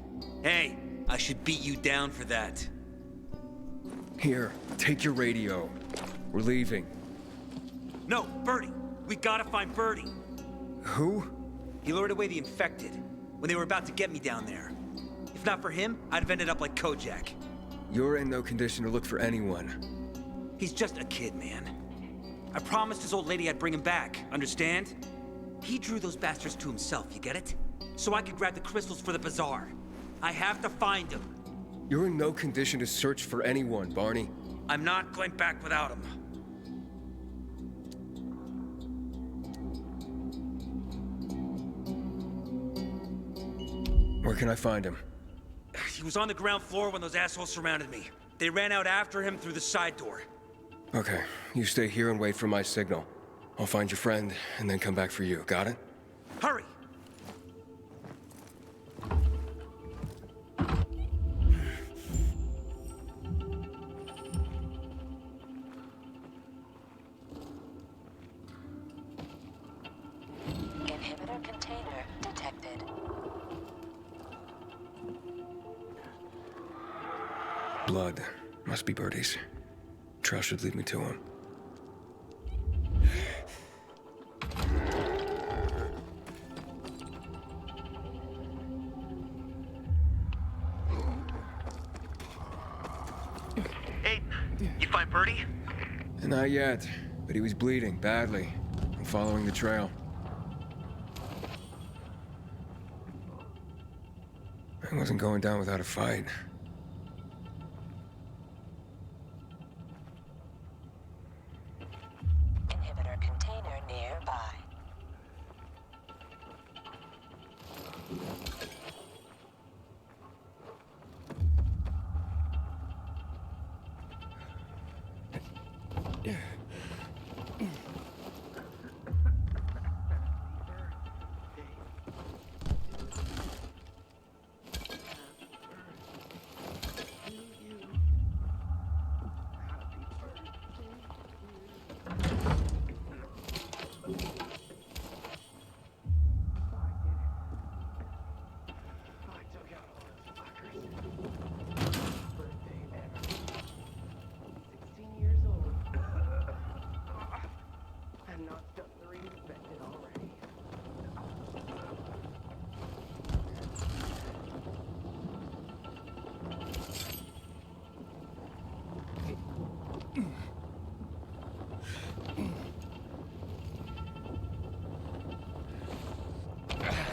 Hey, I should beat you down for that. Here, take your radio. We're leaving. No, Birdie. We gotta find Birdie. Who? He lured away the infected when they were about to get me down there. If not for him, I'd have ended up like Kojak. You're in no condition to look for anyone. He's just a kid, man. I promised his old lady I'd bring him back, understand? He drew those bastards to himself, you get it? So I could grab the crystals for the bazaar. I have to find him. You're in no condition to search for anyone, Barney. I'm not going back without him. Where can I find him? He was on the ground floor when those assholes surrounded me. They ran out after him through the side door. Okay, you stay here and wait for my signal. I'll find your friend and then come back for you. Got it? Hurry! Inhibitor container detected. Blood. Must be Birdie's. Trail should lead me to him. Hey, you find Birdie? Not yet, but he was bleeding badly. I'm following the trail. I wasn't going down without a fight. Inhibitor container nearby.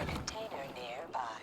Container nearby.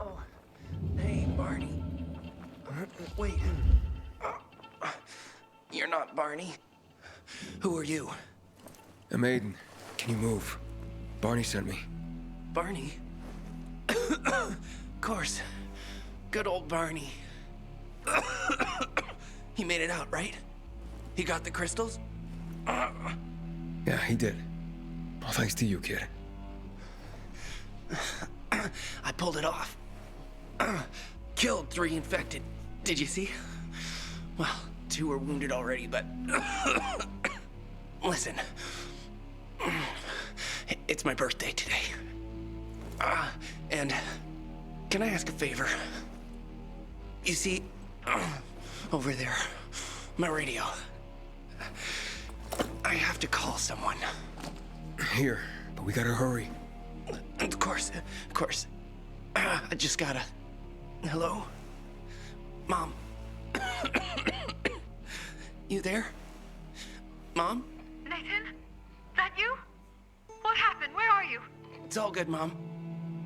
Oh, hey, Barney. Wait. You're not Barney. Who are you? I'm Aiden. Can you move? Barney sent me. Barney? Of course. Good old Barney. He made it out, right? He got the crystals? Yeah, he did. All thanks to you, kid. I pulled it off. Killed 3 infected. Did you see? Well, 2 were wounded already, but... Listen. It's my birthday today. And can I ask a favor? You see, over there, My radio. I have to call someone. Here, but we gotta hurry. Of course, of course. I just gotta... Hello? Mom? You there? Mom? Nathan? That you? What happened? Where are you? It's all good, Mom.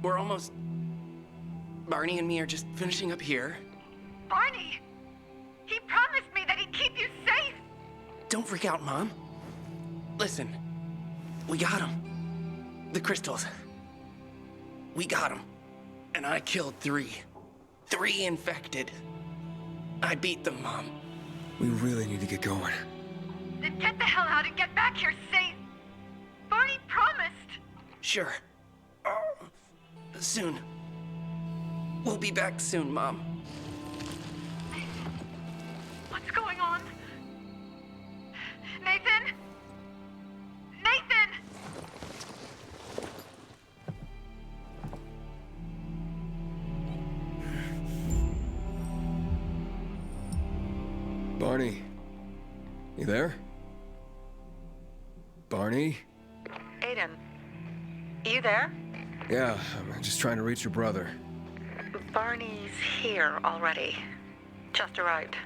We're almost... Barney and me are just finishing up here. Barney! He promised me that he'd keep you safe! Don't freak out, Mom. Listen, we got him. The crystals. We got him. And I killed 3. 3 infected. I beat them, Mom. We really need to get going. Then get the hell out and get back here safe! Barney promised! Sure. Soon. We'll be back soon, Mom. What's going on? Nathan? Nathan! Barney. You there? Barney? Aiden, you there? Yeah, I'm just trying to reach your brother. Barney's here already. Just arrived.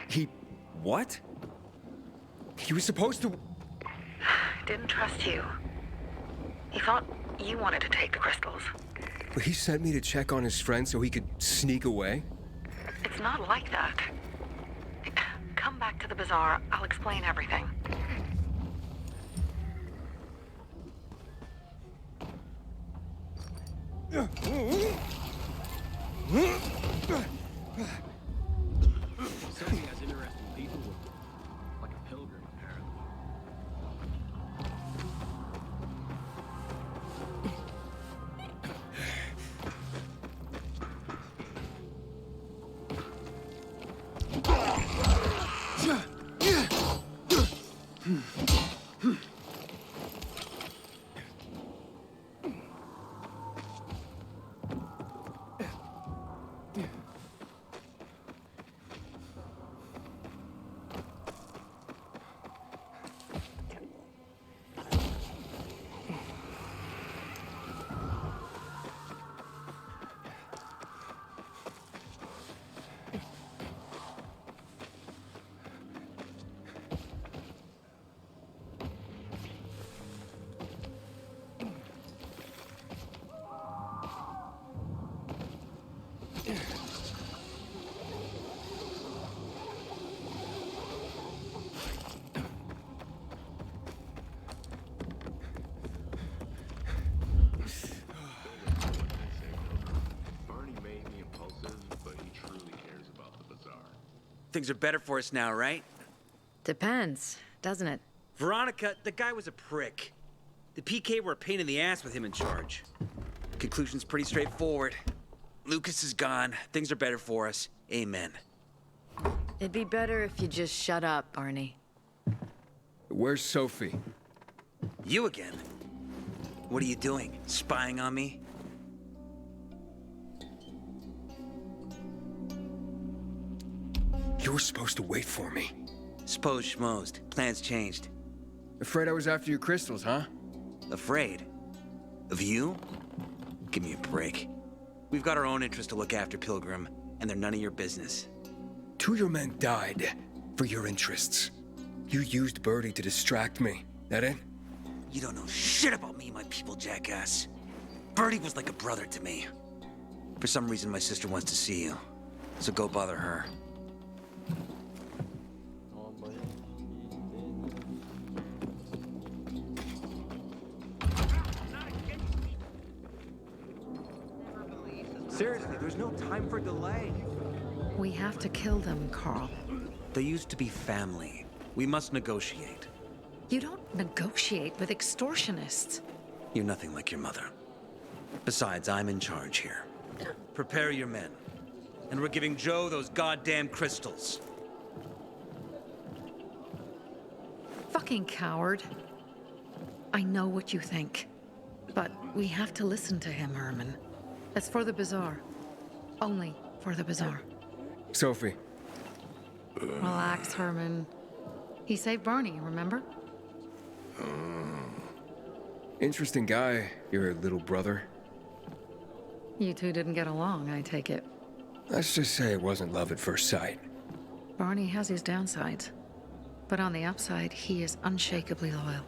He... what? He was supposed to... Didn't trust you. He thought you wanted to take the crystals. But he sent me to check on his friend so he could sneak away? It's not like that. Come back to the bazaar. I'll explain everything. Sophie has interesting people with her. Like a pilgrim, apparently. Barney may be impulsive, but he truly cares about the bazaar. Things are better for us now, right? Depends, doesn't it? Veronica, the guy was a prick. The PK were a pain in the ass with him in charge. Conclusion's pretty straightforward. Lucas is gone. Things are better for us. Amen. It'd be better if you just shut up, Barney. Where's Sophie? You again? What are you doing? Spying on me? You were supposed to wait for me. Suppose schmozed. Plans changed. Afraid I was after your crystals, huh? Afraid? Of you? Give me a break. We've got our own interests to look after, Pilgrim, and they're none of your business. 2 of your men died for your interests. You used Birdie to distract me. That it? You don't know shit about me and my people, jackass. Birdie was like a brother to me. For some reason, my sister wants to see you. So go bother her. Seriously, there's no time for delay. We have to kill them, Carl. They used to be family. We must negotiate. You don't negotiate with extortionists. You're nothing like your mother. Besides, I'm in charge here. Prepare your men. And we're giving Joe those goddamn crystals. Fucking coward. I know what you think. But we have to listen to him, Herman. It's for the bazaar. Only for the bazaar. Sophie. Relax, Herman. He saved Barney, remember? Interesting guy, your little brother. You two didn't get along, I take it. Let's just say it wasn't love at first sight. Barney has his downsides. But on the upside, he is unshakably loyal.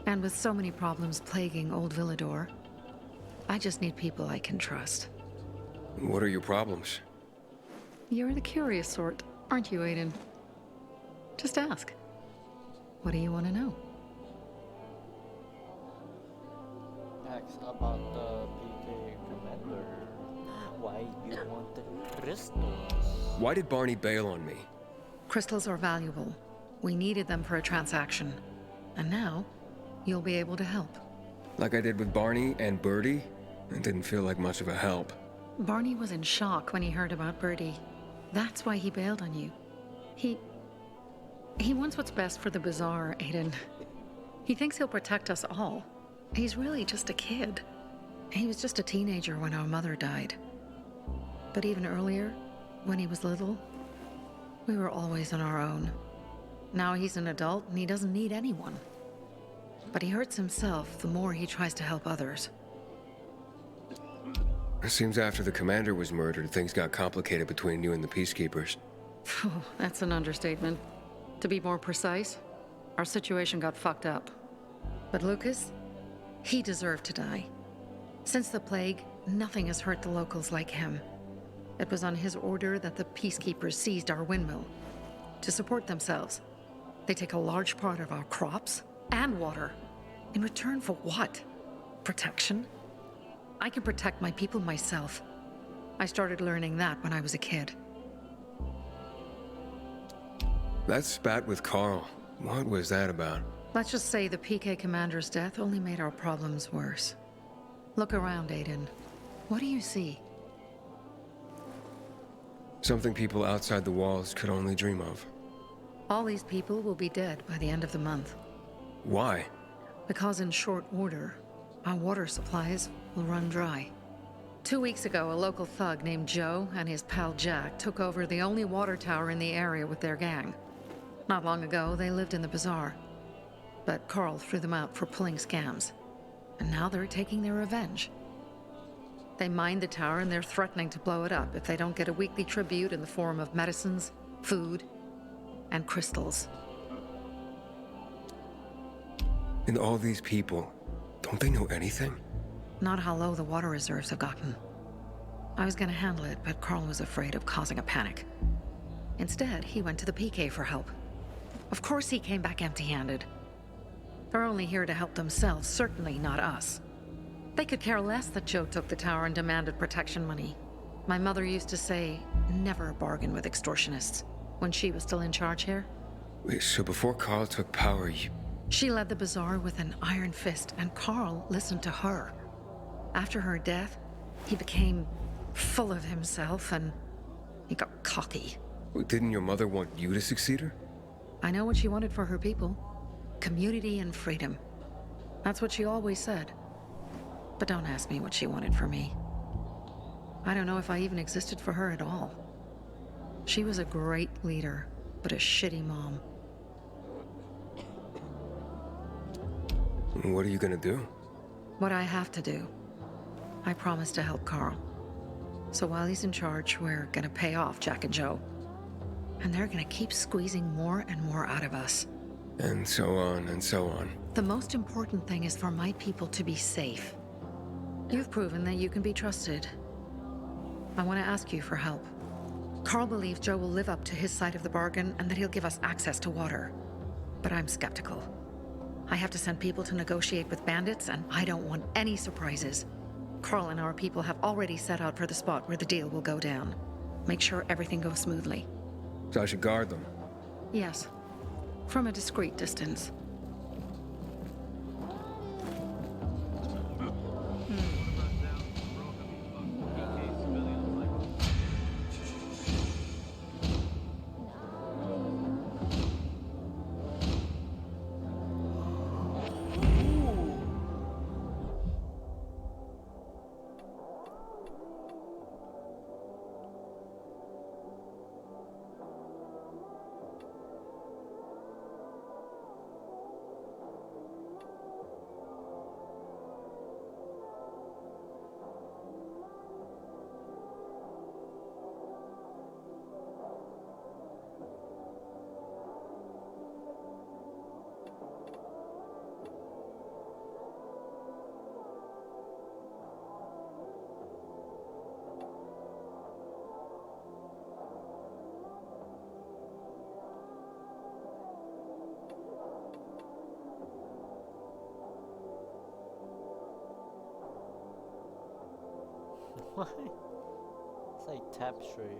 And with so many problems plaguing old Villador, I just need people I can trust. What are your problems? You're the curious sort, aren't you, Aiden? Just ask. What do you want to know? Ask about the PK commander. Why you want the crystals? Why did Barney bail on me? Crystals are valuable. We needed them for a transaction. And now, you'll be able to help. Like I did with Barney and Birdie? It didn't feel like much of a help. Barney was in shock when he heard about Birdie. That's why he bailed on you. He wants what's best for the Bazaar, Aiden. He thinks he'll protect us all. He's really just a kid. He was just a teenager when our mother died. But even earlier, when he was little, we were always on our own. Now he's an adult and he doesn't need anyone. But he hurts himself the more he tries to help others. It seems after the commander was murdered, things got complicated between you and the Peacekeepers. That's an understatement. To be more precise, our situation got fucked up. But Lucas, he deserved to die. Since the plague, nothing has hurt the locals like him. It was on his order that the Peacekeepers seized our windmill. To support themselves, they take a large part of our crops and water. In return for what? Protection? I can protect my people myself. I started learning that when I was a kid. That spat with Carl, what was that about? Let's just say the PK commander's death only made our problems worse. Look around, Aiden. What do you see? Something people outside the walls could only dream of. All these people will be dead by the end of the month. Why? Because in short order, our water supplies will run dry. 2 weeks ago, a local thug named Joe and his pal Jack took over the only water tower in the area with their gang. Not long ago, they lived in the bazaar. But Carl threw them out for pulling scams. And now they're taking their revenge. They mined the tower and they're threatening to blow it up if they don't get a weekly tribute in the form of medicines, food, and crystals. And all these people, don't they know anything? Not how low the water reserves have gotten. I was gonna handle it, but Carl was afraid of causing a panic. Instead, he went to the PK for help. Of course he came back empty-handed. They're only here to help themselves, certainly not us. They could care less that Joe took the tower and demanded protection money. My mother used to say, never bargain with extortionists, when she was still in charge here. Wait, so before Carl took power, She led the bazaar with an iron fist, and Carl listened to her. After her death, he became full of himself, and he got cocky. Didn't your mother want you to succeed her? I know what she wanted for her people. Community and freedom. That's what she always said. But don't ask me what she wanted for me. I don't know if I even existed for her at all. She was a great leader, but a shitty mom. What are you gonna do? What I have to do. I promised to help Carl. So while he's in charge, we're gonna pay off Jack and Joe. And they're gonna keep squeezing more and more out of us. And so on and so on. The most important thing is for my people to be safe. You've proven that you can be trusted. I want to ask you for help. Carl believes Joe will live up to his side of the bargain and that he'll give us access to water. But I'm skeptical. I have to send people to negotiate with bandits, and I don't want any surprises. Carl and our people have already set out for the spot where the deal will go down. Make sure everything goes smoothly. So I should guard them? Yes. From a discreet distance. What? It's like tapestry.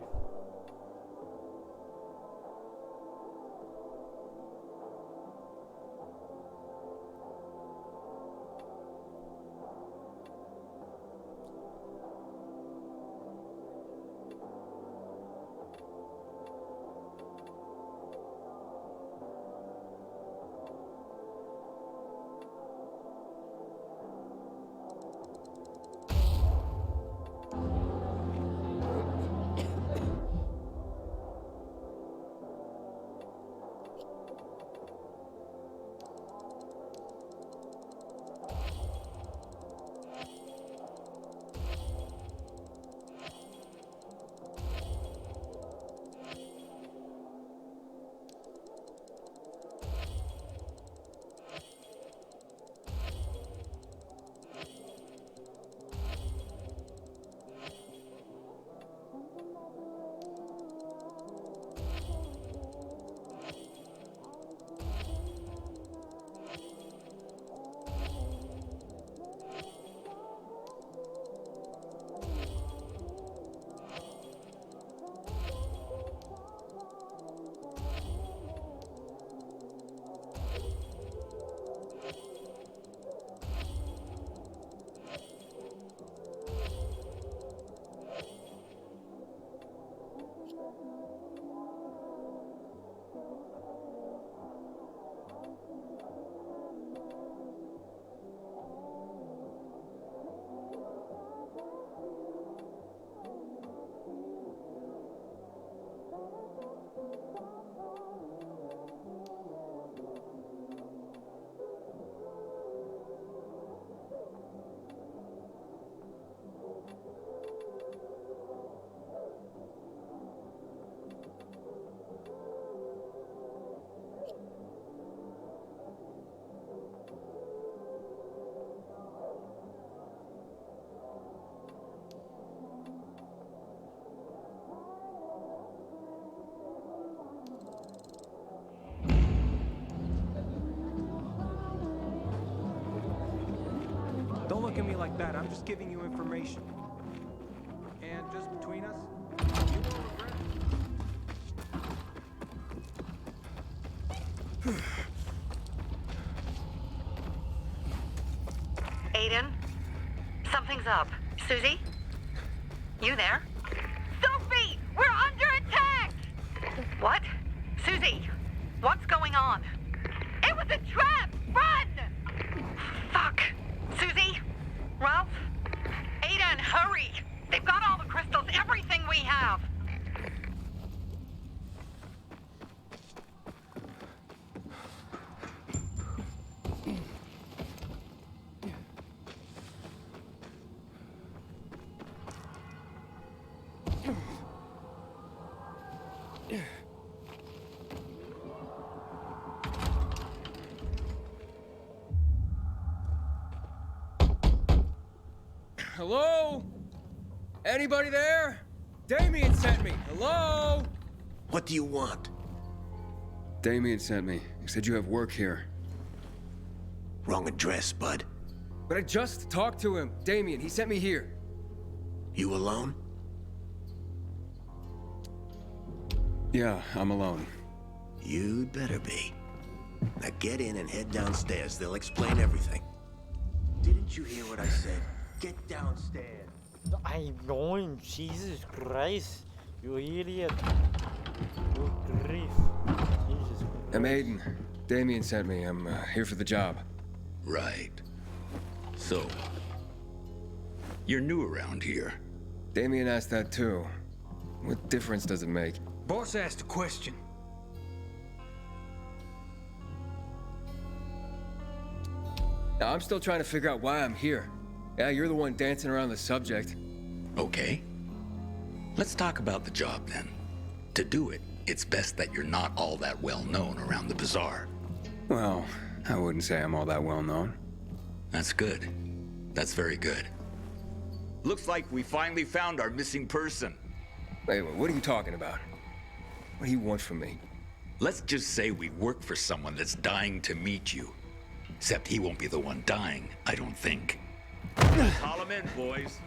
Don't look at me like that. I'm just giving you information. And just between us, you won't regret it. Aiden, something's up. Susie? You there? Sophie! We're under attack! What? Susie, what's going on? It was a trap! Run! Fuck! Susie? Ralph? Aiden, hurry! They've got all the crystals, everything we have! Hello? Anybody there? Damien sent me. Hello? What do you want? Damien sent me. He said you have work here. Wrong address, bud. But I just talked to him. Damien, he sent me here. You alone? Yeah, I'm alone. You'd better be. Now get in and head downstairs. They'll explain everything. Didn't you hear what I said? Get downstairs. I'm going. Jesus Christ. You idiot. Good grief. Jesus Christ. I'm Aiden. Damien sent me. I'm here for the job. Right. So, you're new around here. Damien asked that too. What difference does it make? Boss asked a question. Now, I'm still trying to figure out why I'm here. Yeah, you're the one dancing around the subject. Okay. Let's talk about the job then. To do it, it's best that you're not all that well known around the bazaar. Well, I wouldn't say I'm all that well known. That's good. That's very good. Looks like we finally found our missing person. Wait, what are you talking about? What do you want from me? Let's just say we work for someone that's dying to meet you. Except he won't be the one dying, I don't think. Call him in, boys.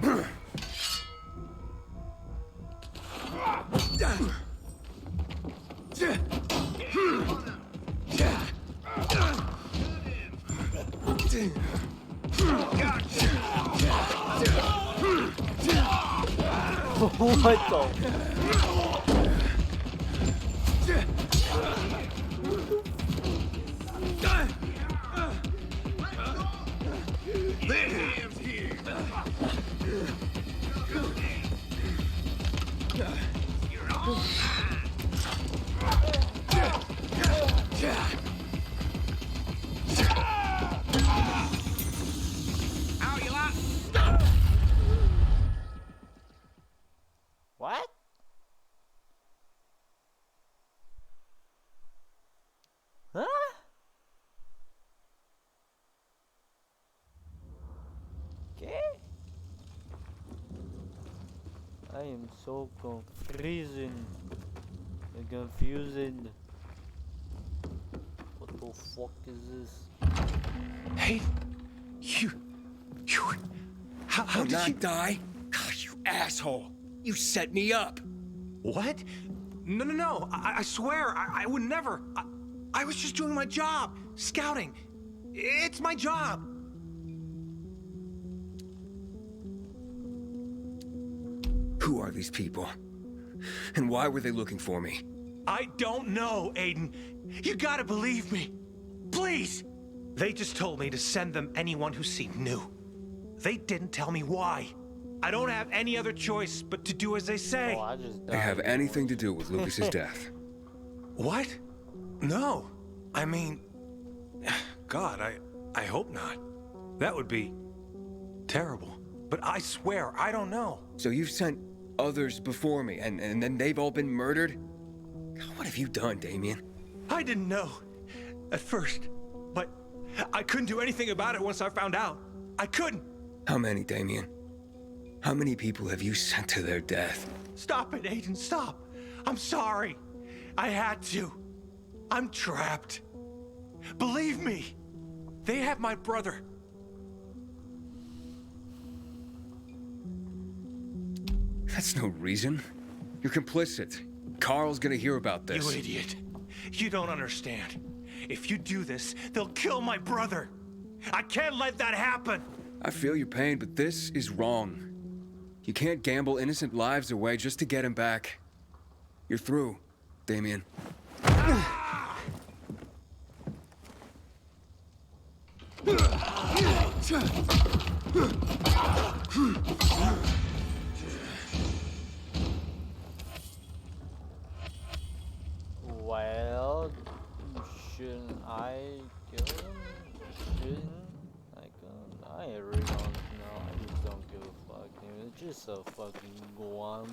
What the? What? Huh? Okay. I am so confusing and confusing. What the fuck is this? Hey, you, how did you die? Oh, you asshole! You set me up. What? No. I swear, I would never. I was just doing my job, scouting. It's my job. Who are these people? And why were they looking for me? I don't know, Aiden. You gotta believe me. Please. They just told me to send them anyone who seemed new. They didn't tell me why. I don't have any other choice but to do as they say. Oh, I just They have anything to do with Lucas's death? What? No. I mean, God, I hope not. That would be terrible. But I swear, I don't know. So you've sent others before me, and then they've all been murdered? What have you done, Damien? I didn't know at first, but I couldn't do anything about it once I found out. I couldn't. How many, Damien? How many people have you sent to their death? Stop it, Aiden, stop. I'm sorry. I had to. I'm trapped. Believe me, they have my brother. That's no reason. You're complicit. Carl's gonna hear about this. You idiot. You don't understand. If you do this, they'll kill my brother. I can't let that happen. I feel your pain, but this is wrong. You can't gamble innocent lives away just to get him back. You're through, Damien. Well, shouldn't I kill him? Shouldn't I kill him? I really don't know. I just don't give a fuck. It's just a fucking Guam.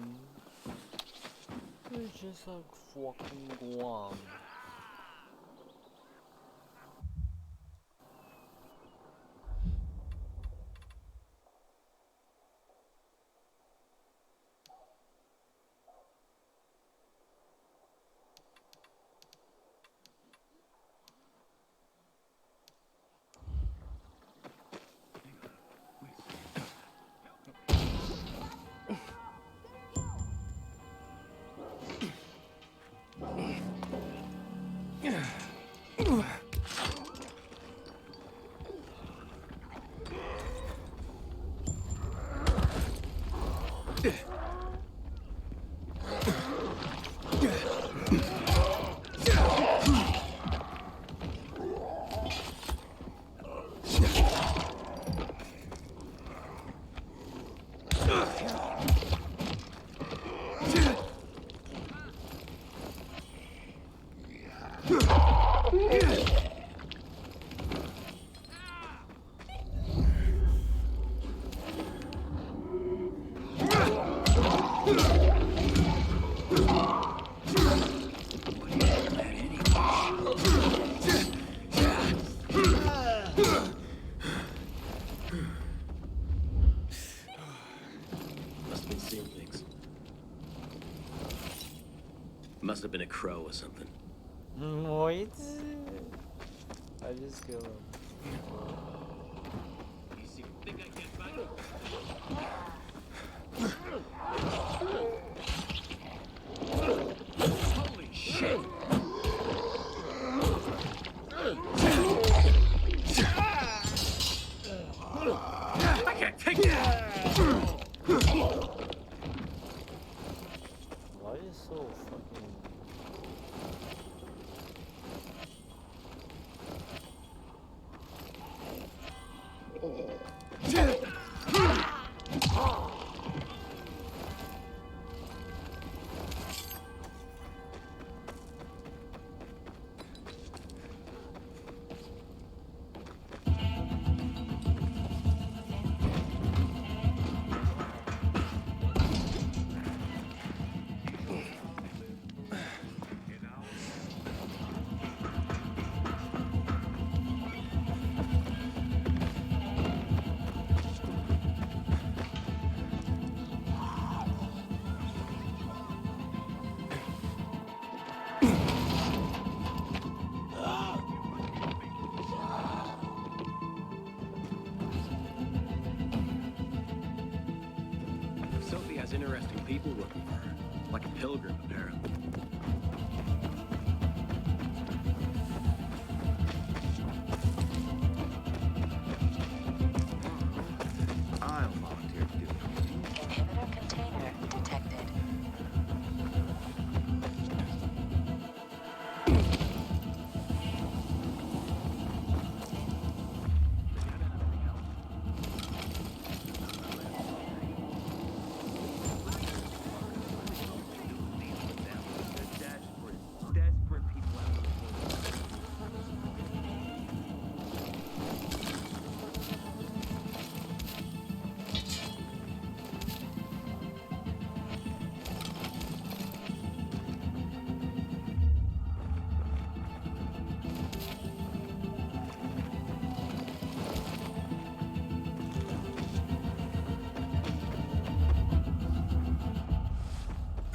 It's just a fucking Guam. Must have been seeing things. Must have been a crow or something. Wait. I just killed him. Think I can't find him? shit! I can't take that! Why are you so fucking... Sophie has interesting people working for her. Like a pilgrim, apparently. I'll volunteer to do it. Inhibitor container detected.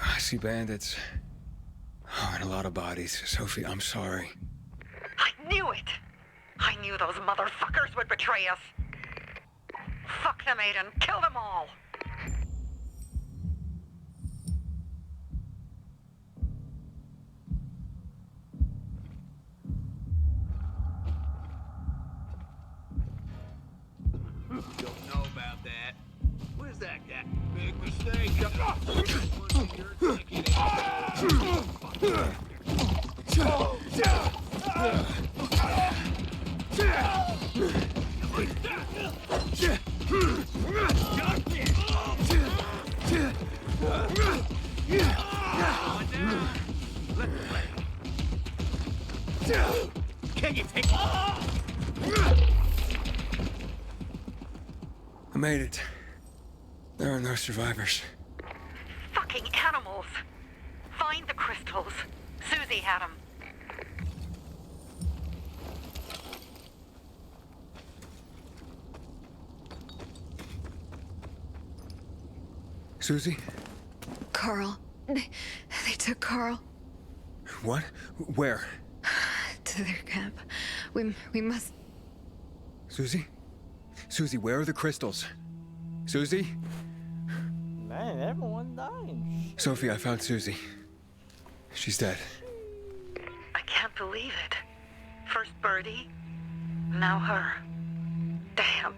I see bandits. Oh, and a lot of bodies. Sophie, I'm sorry. I knew it! I knew those motherfuckers would betray us! Fuck them, Aiden. Kill them all! Don't know about that. Where's that guy? Big mistake. Can you take I made it. There are no survivors. Fucking animals! Find the crystals. Susie had them. Susie? Carl. They took Carl What? Where? to their camp. We must... Susie? Susie, where are the crystals? Susie? Man, everyone dying. Sophie, I found Susie. She's dead. I can't believe it. First Birdie, now her. Damn.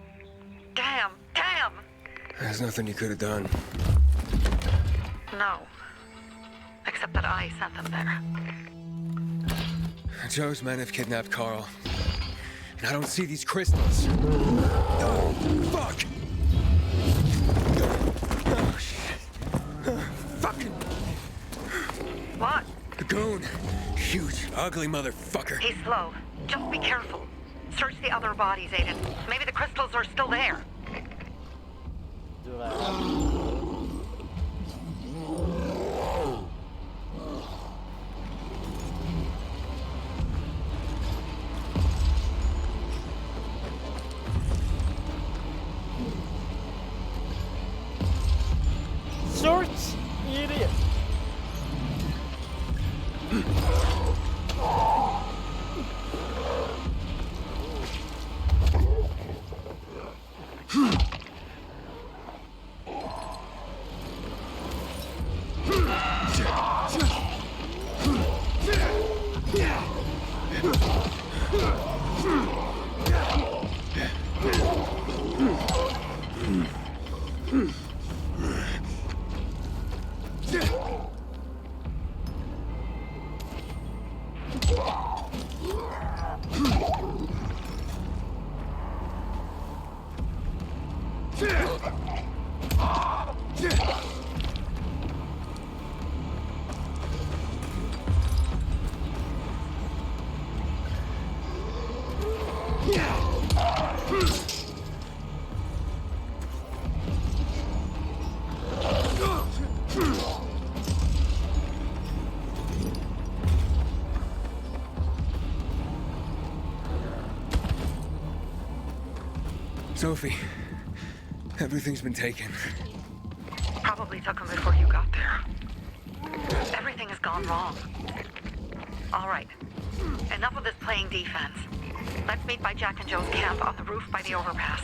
Damn. Damn! There's nothing you could have done. No. Except that I sent them there. Joe's men have kidnapped Carl. And I don't see these crystals. Oh, fuck! Oh, shit. Fucking... What? The goon. Huge, ugly motherfucker. He's slow. Just be careful. Search the other bodies, Aiden. Maybe the crystals are still there. Do that. Search, idiot. Sophie, everything's been taken. Probably took them before you got there. Everything has gone wrong. All right. Enough of this playing defense. Let's meet by Jack and Joe's camp on the roof by the overpass.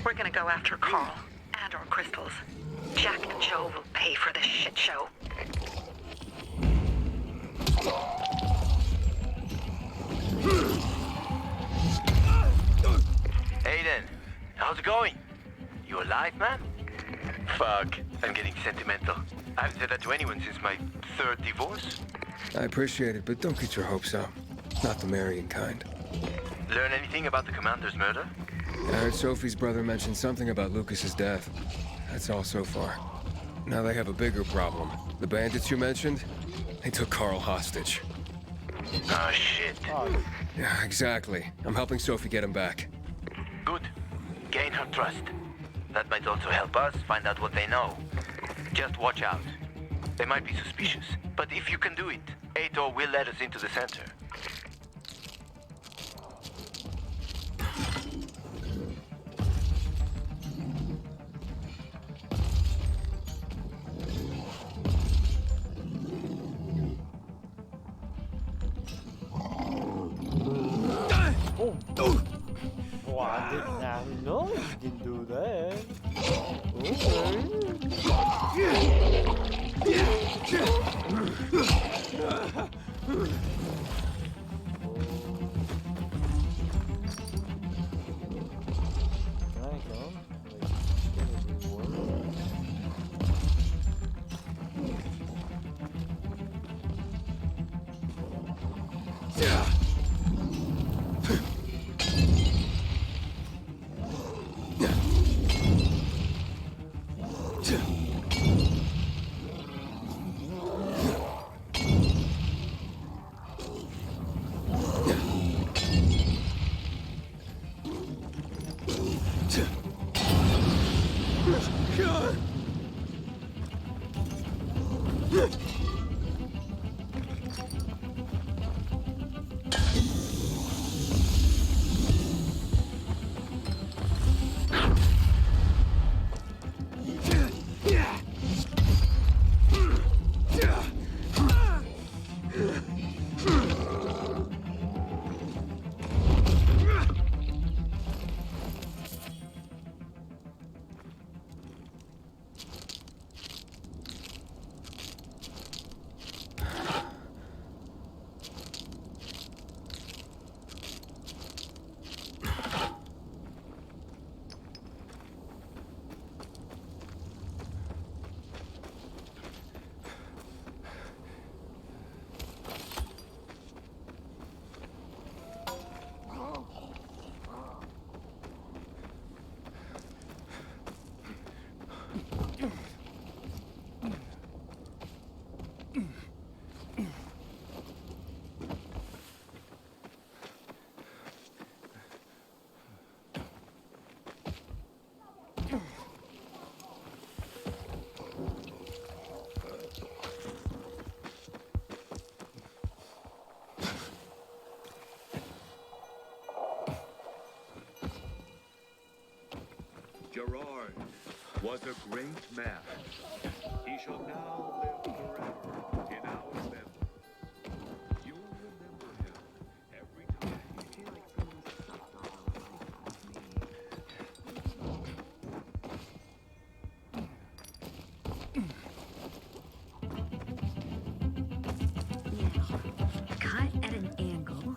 We're gonna go after Carl and our crystals. Jack and Joe will pay for this shit show. Aiden, how's it going? You alive, man? Fuck, I'm getting sentimental. I haven't said that to anyone since my third divorce. I appreciate it, but don't get your hopes up. Not the marrying kind. Learn anything about the commander's murder? I heard Sophie's brother mention something about Lucas's death. That's all so far. Now they have a bigger problem. The bandits you mentioned, they took Carl hostage. Oh, shit. Yeah, exactly. I'm helping Sophie get him back. Good. Gain her trust. That might also help us find out what they know. Just watch out. They might be suspicious. But if you can do it, Ato will let us into the center. Oh, I didn't know you can do that. Okay. Can I go? Like, get a reward? Yeah. Gerard was a great man. He shall now live forever in our memory. You'll remember him every time. Cut at an angle.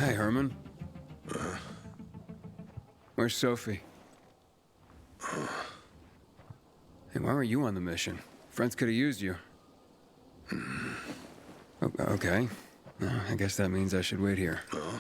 Hey, Herman. Where's Sophie? Hey, why were you on the mission? Friends could have used you. Okay. I guess that means I should wait here. Huh?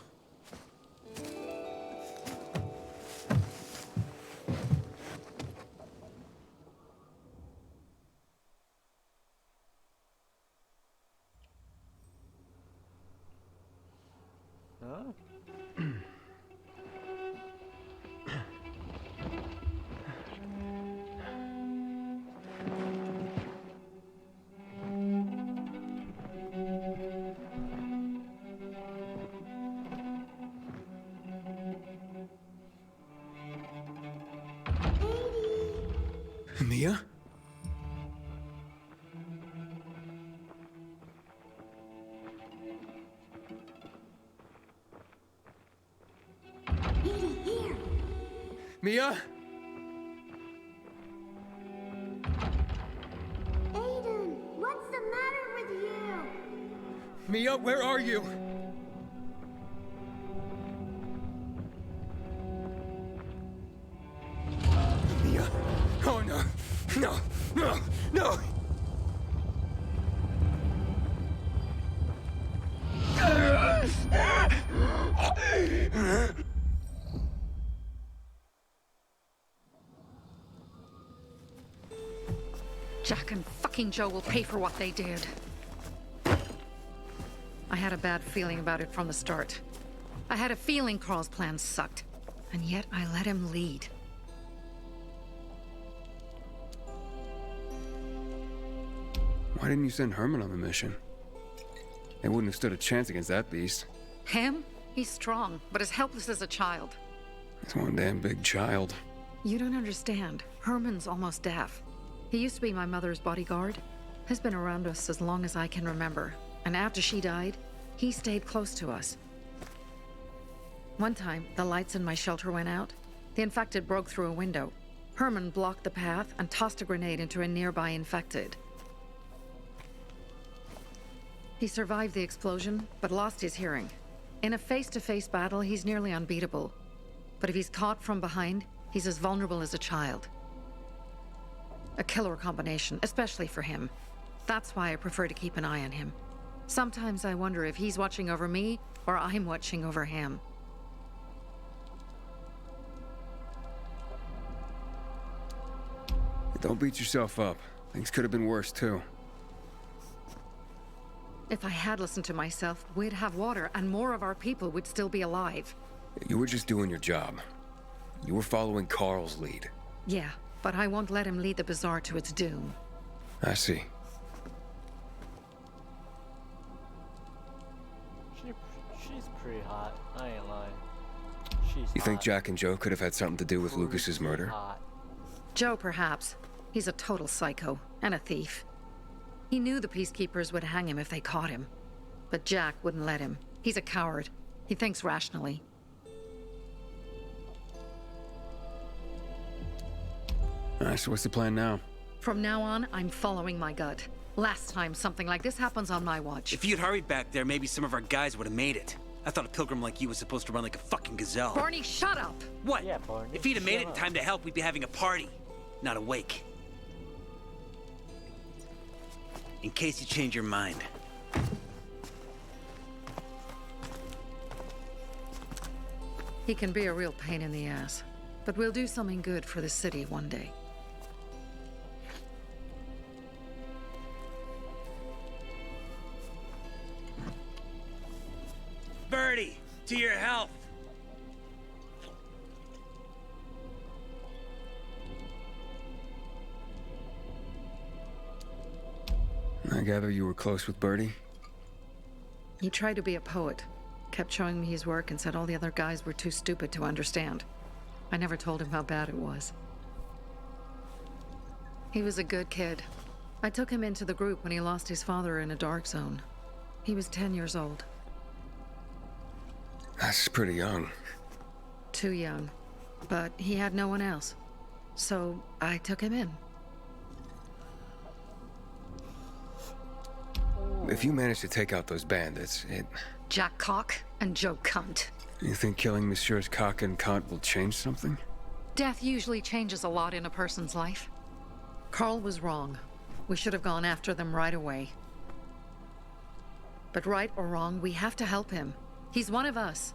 Mia? Mia? Aiden, what's the matter with you? Mia, where are you? Mia. Oh no. No. No. No. Jack and fucking Joe will pay for what they did. I had a bad feeling about it from the start. I had a feeling Carl's plan sucked, and yet I let him lead. Why didn't you send Herman on the mission? They wouldn't have stood a chance against that beast. Him? He's strong, but as helpless as a child. He's one damn big child. You don't understand. Herman's almost deaf. He used to be my mother's bodyguard. Has been around us as long as I can remember. And after she died, he stayed close to us. One time, the lights in my shelter went out. The infected broke through a window. Herman blocked the path and tossed a grenade into a nearby infected. He survived the explosion, but lost his hearing. In a face-to-face battle, he's nearly unbeatable. But if he's caught from behind, he's as vulnerable as a child. A killer combination, especially for him. That's why I prefer to keep an eye on him. Sometimes I wonder if he's watching over me, or I'm watching over him. Don't beat yourself up. Things could have been worse, too. If I had listened to myself, we'd have water, and more of our people would still be alive. You were just doing your job. You were following Carl's lead. Yeah, but I won't let him lead the Bazaar to its doom. I see. She's pretty hot. I ain't lying. She's You think hot. Jack and Joe could have had something to do with Lucas's murder? Hot. Joe, perhaps. He's a total psycho, and a thief. He knew the Peacekeepers would hang him if they caught him. But Jack wouldn't let him. He's a coward. He thinks rationally. Alright, so what's the plan now? From now on, I'm following my gut. Last time something like this happens on my watch. If you'd hurried back there, maybe some of our guys would have made it. I thought a pilgrim like you was supposed to run like a fucking gazelle. Barney, shut up! What? Yeah, Barney, if he'd have made it shut in up. time to help, we'd be having a party, not a wake. In case you change your mind. He can be a real pain in the ass. But we'll do something good for the city one day. Birdie, to your health. I gather you were close with Birdie? He tried to be a poet. Kept showing me his work and said all the other guys were too stupid to understand. I never told him how bad it was. He was a good kid. I took him into the group when he lost his father in a dark zone. He was 10 years old. That's pretty young. Too young. But he had no one else. So I took him in. If you manage to take out those bandits, Jack Cock, And Joe cunt. You think killing Messieurs Cock and Kant will change something? Death usually changes a lot in a person's life. Carl was wrong. We should have gone after them right away. But right or wrong, we have to help him. He's one of us.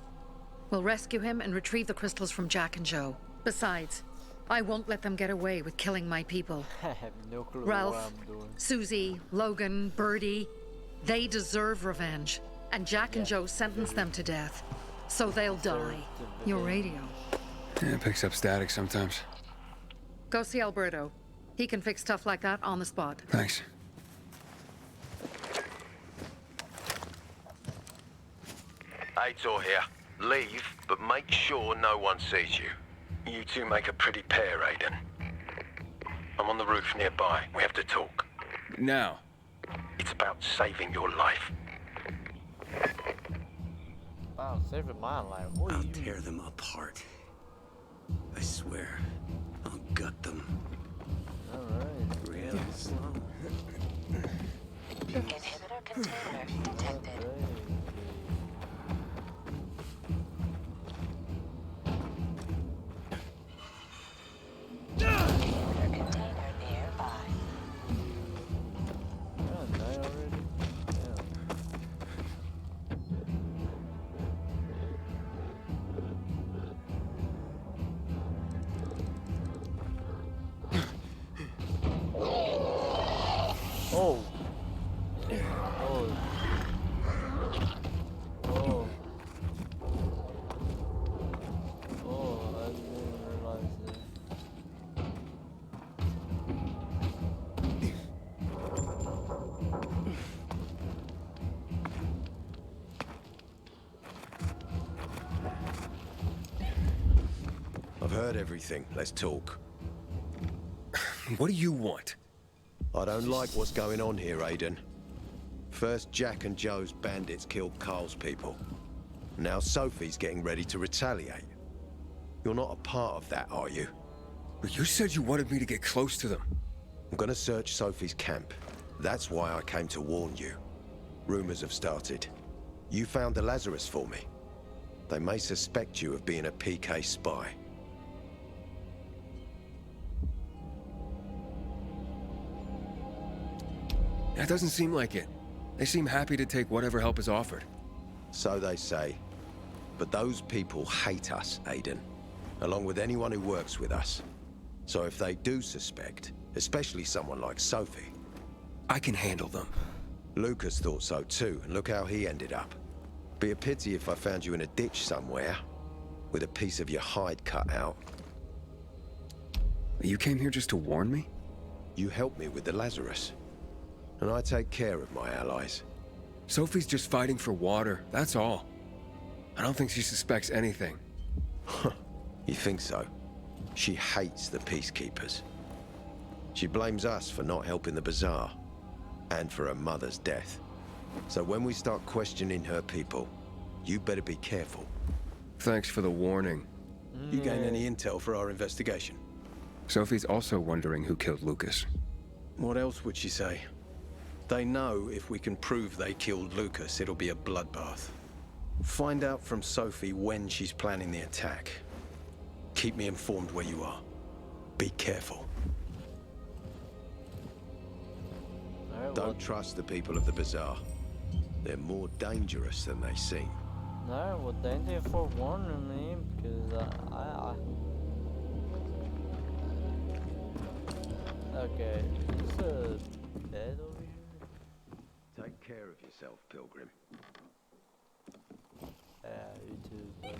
We'll rescue him and retrieve the crystals from Jack and Joe. Besides, I won't let them get away with killing my people. I have no clue Ralph, what I'm doing. Susie, Logan, Birdie, they deserve revenge. And Jack and Joe sentenced them to death. So they'll die. Your radio. Yeah, it picks up static sometimes. Go see Alberto. He can fix stuff like that on the spot. Thanks. Aitor here. Leave, but make sure no one sees you. You two make a pretty pair, Aiden. I'm on the roof nearby. We have to talk. Now. It's about saving your life. Wow, saving my life. I'll tear them apart. I swear. I'll gut them. Alright. Real slow. Inhibitor container detected. Inhibitor container nearby. Die already? Oh. Oh. Oh. Oh, I didn't realize that. I've heard everything. Let's talk. What do you want? I don't like what's going on here, Aiden. First, Jack and Joe's bandits killed Carl's people. Now Sophie's getting ready to retaliate. You're not a part of that, are you? But you said you wanted me to get close to them. I'm gonna search Sophie's camp. That's why I came to warn you. Rumors have started. You found the Lazarus for me. They may suspect you of being a PK spy. That doesn't seem like it. They seem happy to take whatever help is offered. So they say. But those people hate us, Aiden. Along with anyone who works with us. So if they do suspect, especially someone like Sophie... I can handle them. Lucas thought so too, and look how he ended up. Be a pity if I found you in a ditch somewhere, with a piece of your hide cut out. You came here just to warn me? You helped me with the Lazarus. And I take care of my allies. Sophie's just fighting for water, that's all. I don't think she suspects anything. You think so? She hates the Peacekeepers. She blames us for not helping the Bazaar, and for her mother's death. So when we start questioning her people, you better be careful. Thanks for the warning. You gain any intel for our investigation? Sophie's also wondering who killed Lucas. What else would she say? They know if we can prove they killed Lucas, it'll be a bloodbath. Find out from Sophie when she's planning the attack. Keep me informed where you are. Be careful. Don't trust the people of the Bazaar. They're more dangerous than they seem. No, well, thank you for warning me, because Okay, is this a bed over here? Take care of yourself, Pilgrim. Yeah, you too, buddy.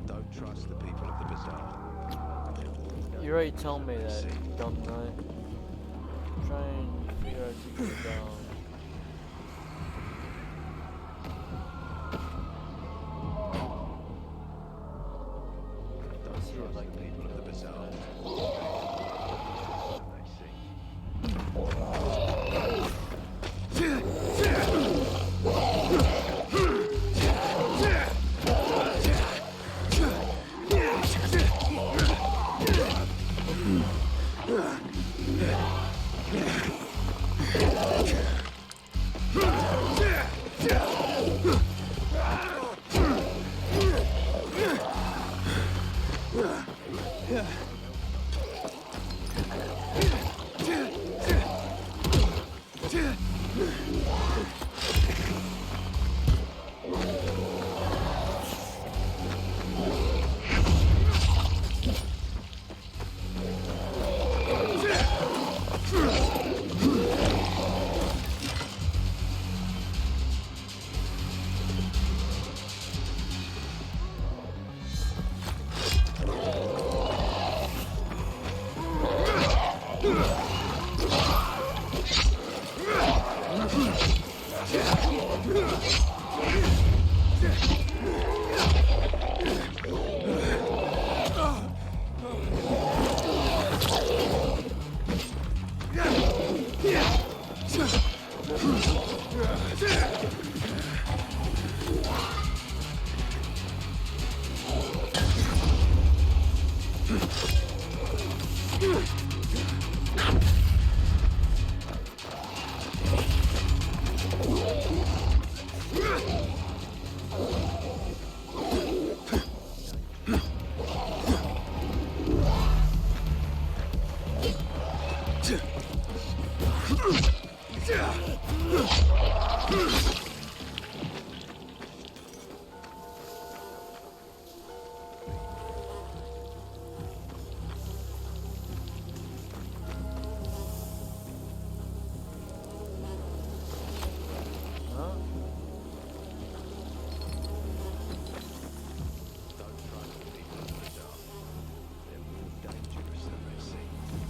Don't trust the people of the Bazaar. You already told me that, dumb nut. I'm trying to figure out to get down. Don't trust the people of the Bazaar.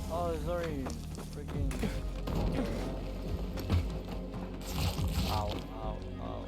Oh, it's already freaking. Ow, ow, ow.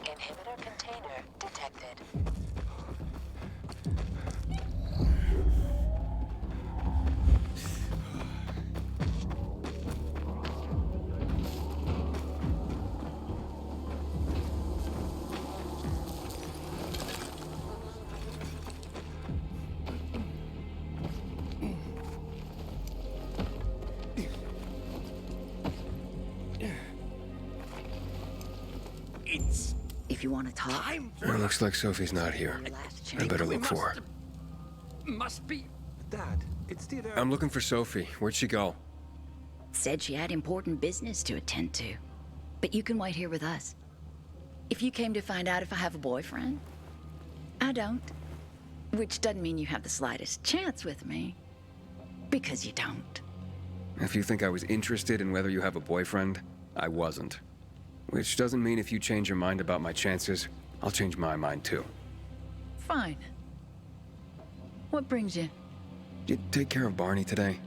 Inhibitor container detected. If you want to talk. It looks like Sophie's not here. I better look for her. Must be. Dad, it's still there. I'm looking for Sophie. Where'd she go? Said she had important business to attend to. But you can wait here with us. If you came to find out if I have a boyfriend, I don't. Which doesn't mean you have the slightest chance with me. Because you don't. If you think I was interested in whether you have a boyfriend, I wasn't. Which doesn't mean if you change your mind about my chances, I'll change my mind too. Fine. What brings you? You take care of Barney today?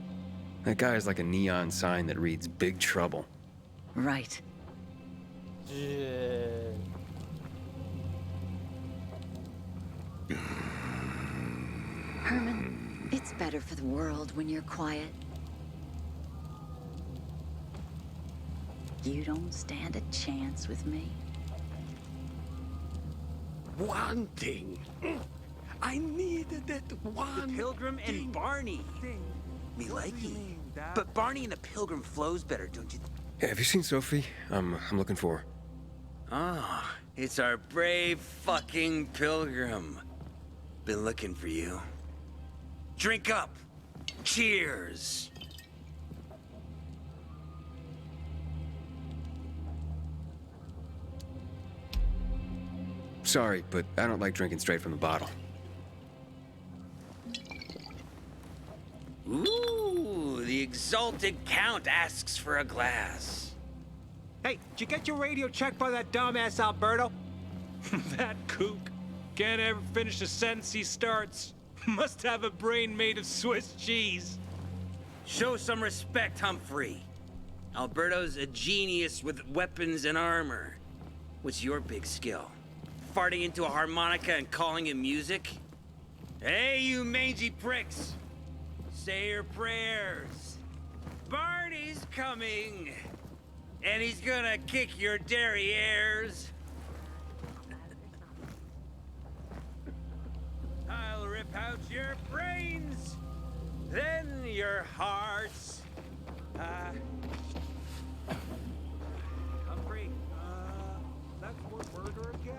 That guy is like a neon sign that reads Big Trouble. Right. Yeah. Herman, it's better for the world when you're quiet. You don't stand a chance with me. One thing. I needed that one. The Pilgrim and Barney. Me likey. But Barney and the Pilgrim flows better, don't you? Hey, have you seen Sophie? I'm looking for her. Ah, it's our brave fucking Pilgrim. Been looking for you. Drink up. Cheers. Sorry, but I don't like drinking straight from the bottle. Ooh, the exalted Count asks for a glass. Hey, did you get your radio checked by that dumbass Alberto? That kook. Can't ever finish a sentence he starts. Must have a brain made of Swiss cheese. Show some respect, Humphrey. Alberto's a genius with weapons and armor. What's your big skill? Farting into a harmonica and calling it music? Hey, you mangy pricks! Say your prayers. Barney's coming! And he's gonna kick your derrieres. I'll rip out your brains, then your hearts. Humphrey, That's more murder again?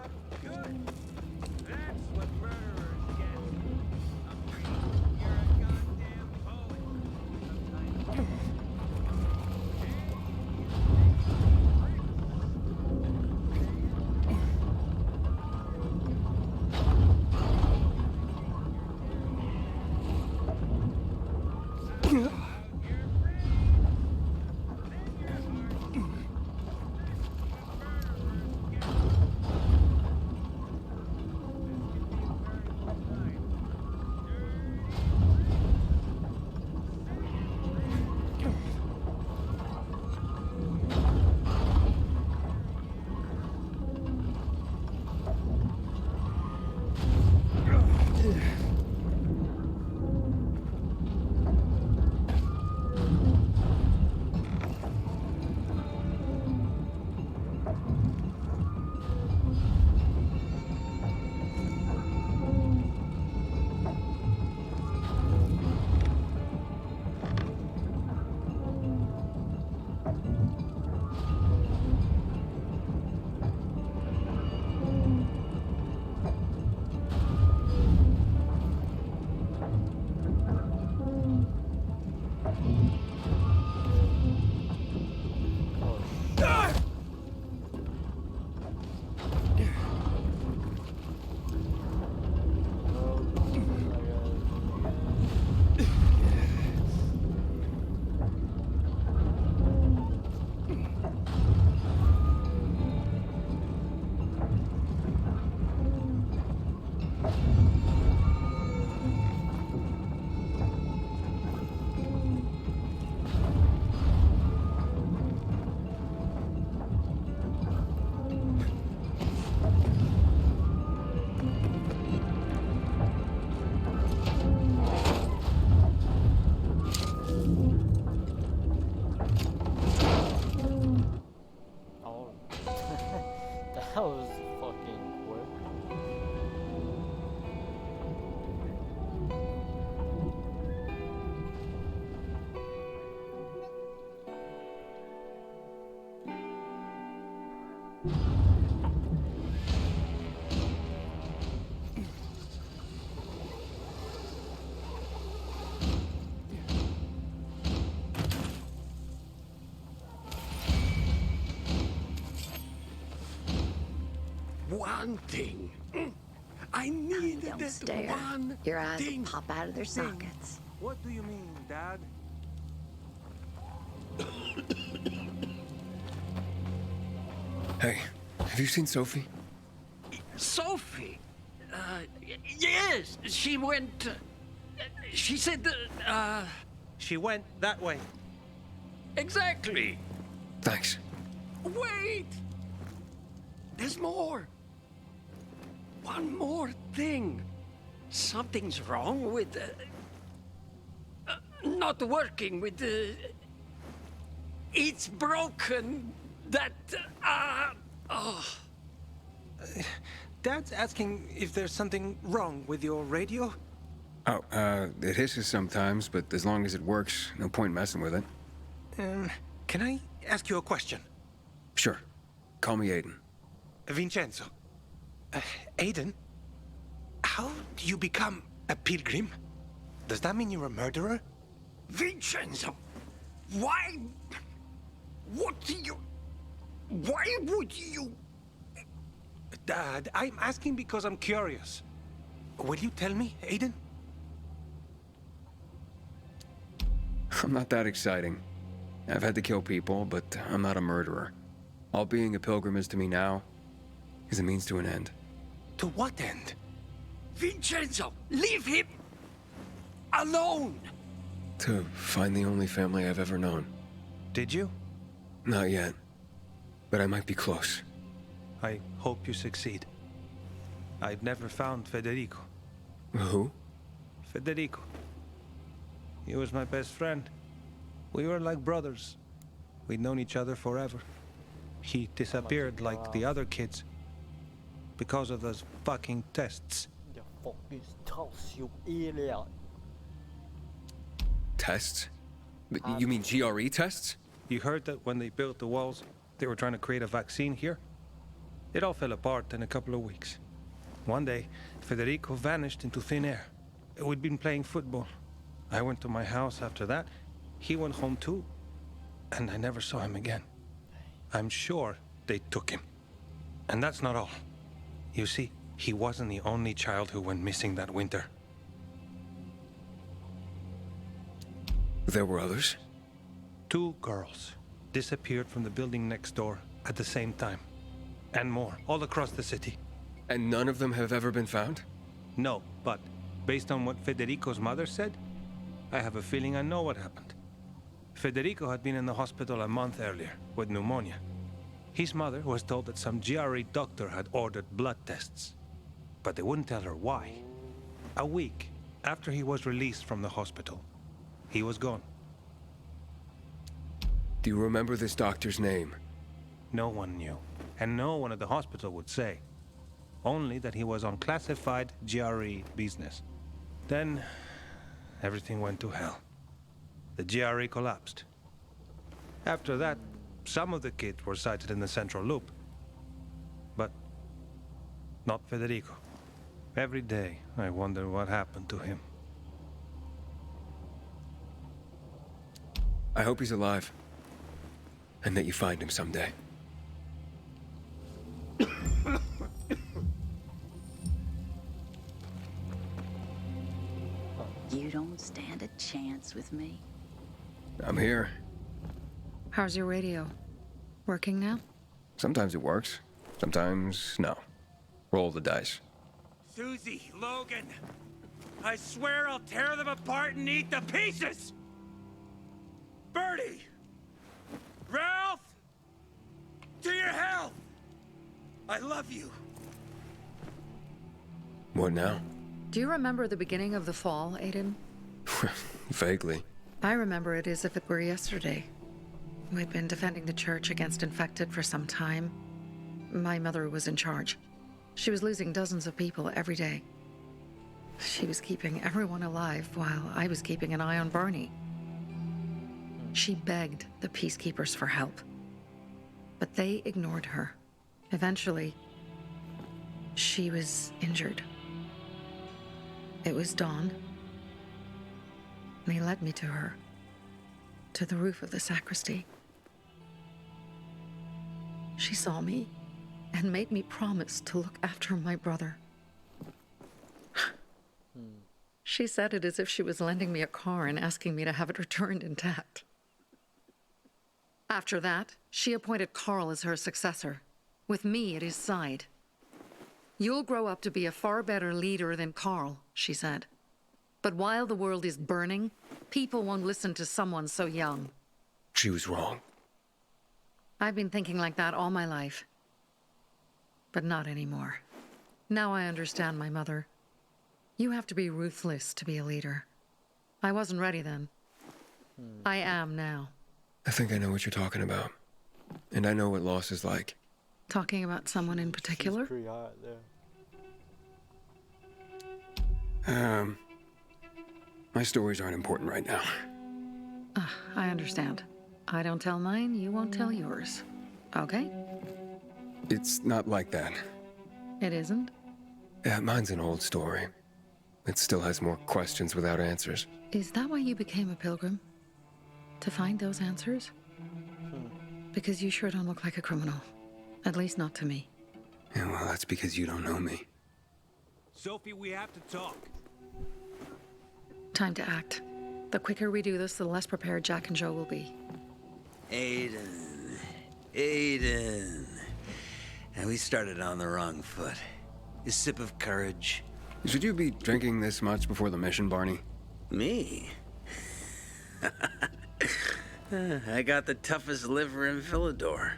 One thing. I need Don't that stare. one Your eyes thing. will pop out of their sockets. What do you mean, Dad? Hey, have you seen Sophie? Sophie? Yes, she went. She said, She went that way. exactly. Thanks. Wait! There's more. One more thing. Something's wrong with. Not working with. It's broken. That. Oh. Dad's asking if there's something wrong with your radio? Oh, it hisses sometimes, but as long as it works, no point messing with it. Can I ask you a question? Sure. Call me Aiden. Vincenzo. Aiden? How do you become a pilgrim? Does that mean you're a murderer? Vincenzo! Why? What do you. Why would you. Dad, I'm asking because I'm curious. Will you tell me, Aiden? I'm not that exciting. I've had to kill people, but I'm not a murderer. All being a pilgrim is to me now is a means to an end. To what end? Vincenzo, leave him alone! To find the only family I've ever known. Did you? Not yet. But I might be close. I hope you succeed. I've never found Federico. Who? Federico. He was my best friend. We were like brothers. We'd known each other forever. He disappeared like the other kids. Because of those fucking tests. Tests? You mean GRE tests? You heard that when they built the walls, they were trying to create a vaccine here? It all fell apart in a couple of weeks. One day, Federico vanished into thin air. We'd been playing football. I went to my house after that. He went home too. And I never saw him again. I'm sure they took him. And that's not all. You see, he wasn't the only child who went missing that winter. There were others? 2 girls disappeared from the building next door at the same time. And more, all across the city. And none of them have ever been found? No, but based on what Federico's mother said, I have a feeling I know what happened. Federico had been in the hospital a month earlier with pneumonia. His mother was told that some GRE doctor had ordered blood tests, but they wouldn't tell her why. A week after he was released from the hospital, he was gone. Do you remember this doctor's name? No one knew, and no one at the hospital would say. Only that he was on classified GRE business. Then, everything went to hell. The GRE collapsed. After that, some of the kids were sighted in the central loop. But not Federico. Every day, I wonder what happened to him. I hope he's alive. And that you find him someday. You don't stand a chance with me. I'm here. How's your radio? Working now? Sometimes it works. Sometimes no. Roll the dice. Susie, Logan, I swear I'll tear them apart and eat the pieces! Bertie! Ralph! To your health! I love you. What now? Do you remember the beginning of the fall, Aiden? Vaguely. I remember it as if it were yesterday. We'd been defending the church against infected for some time. My mother was in charge. She was losing dozens of people every day. She was keeping everyone alive while I was keeping an eye on Barney. She begged the peacekeepers for help, but they ignored her. Eventually, she was injured. It was dawn, and he led me to her, to the roof of the sacristy. She saw me and made me promise to look after my brother. She said it as if she was lending me a car and asking me to have it returned intact. After that, she appointed Carl as her successor, with me at his side. You'll grow up to be a far better leader than Carl, she said. But while the world is burning, people won't listen to someone so young. She was wrong. I've been thinking like that all my life. But not anymore. Now I understand my mother. You have to be ruthless to be a leader. I wasn't ready then. I am now. I think I know what you're talking about. And I know what loss is like. Talking about someone in particular? She's pretty hot there. My stories aren't important right now. I understand. I don't tell mine, you won't tell yours. Okay? It's not like that. It isn't? Yeah, mine's an old story. It still has more questions without answers. Is that why you became a pilgrim? To find those answers? Because you sure don't look like a criminal. At least not to me. Yeah, well, that's because you don't know me. Sophie, we have to talk. Time to act. The quicker we do this, the less prepared Jack and Joe will be. Aiden. And we started on the wrong foot. A sip of courage. Should you be drinking this much before the mission, Barney? Me? I got the toughest liver in Villador.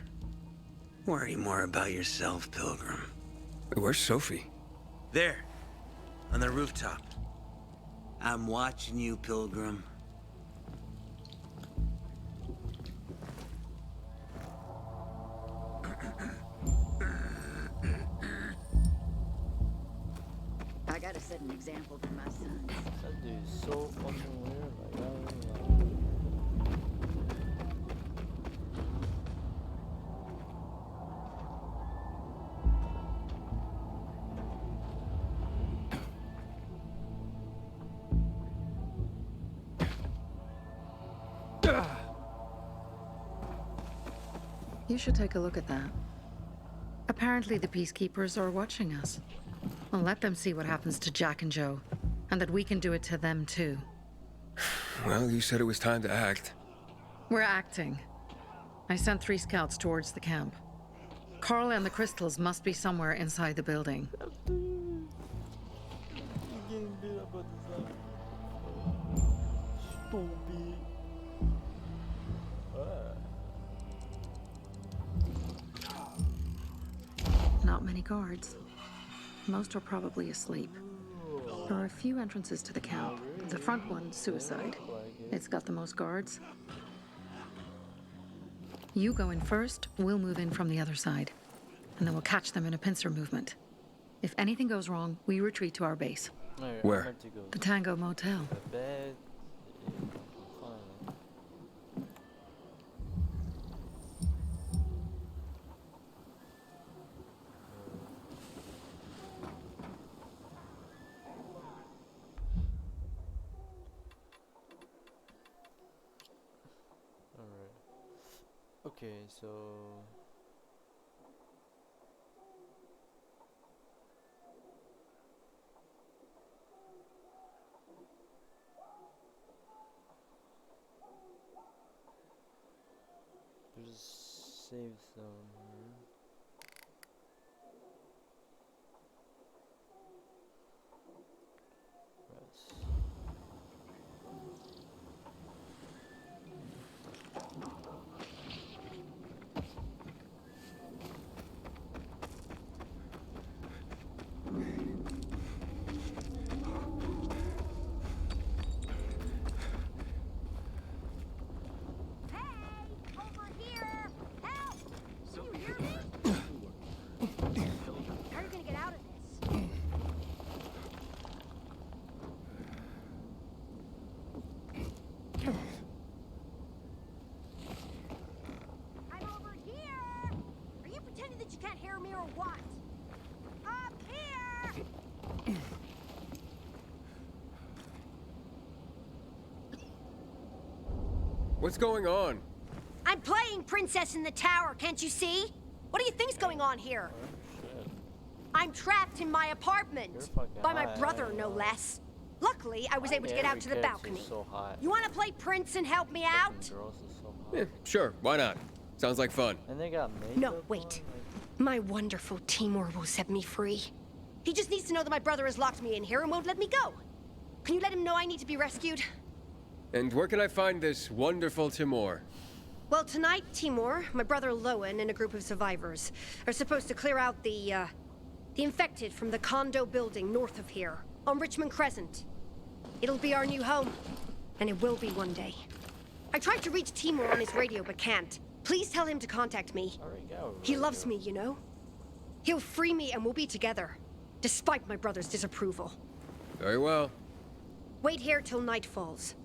Worry more about yourself, Pilgrim. Where's Sophie? There. On the rooftop. I'm watching you, Pilgrim. I gotta set an example for my sons. That dude's so fucking weird. You should take a look at that. Apparently the Peacekeepers are watching us. Well, let them see what happens to Jack and Joe, and that we can do it to them too. Well, you said it was time to act. We're acting. I sent 3 scouts towards the camp. Carl and the crystals must be somewhere inside the building. Not many guards. Most are probably asleep. There are a few entrances to the camp. The front one, suicide. It's got the most guards. You go in first, we'll move in from the other side. And then we'll catch them in a pincer movement. If anything goes wrong, we retreat to our base. Where? The Tango Motel. Okay, so there's a save zone here. you can't hear me or what? Up here! What's going on? I'm playing Princess in the Tower, can't you see? What do you think's going on here? I'm trapped in my apartment. By my brother, no less. Luckily, I was able to get out to the balcony. You want to play Prince and help me out? Yeah, sure, why not? Sounds like fun. And they got makeup. No, wait. My wonderful Timur will set me free. He just needs to know that my brother has locked me in here and won't let me go. Can you let him know I need to be rescued? And where can I find this wonderful Timur? Well, tonight, Timur, my brother Lowen, and a group of survivors are supposed to clear out the infected from the condo building north of here, on Richmond Crescent. It'll be our new home, and it will be one day. I tried to reach Timur on his radio, but can't. Please tell him to contact me. He loves me, you know? He'll free me and we'll be together, despite my brother's disapproval. Very well. Wait here till night falls.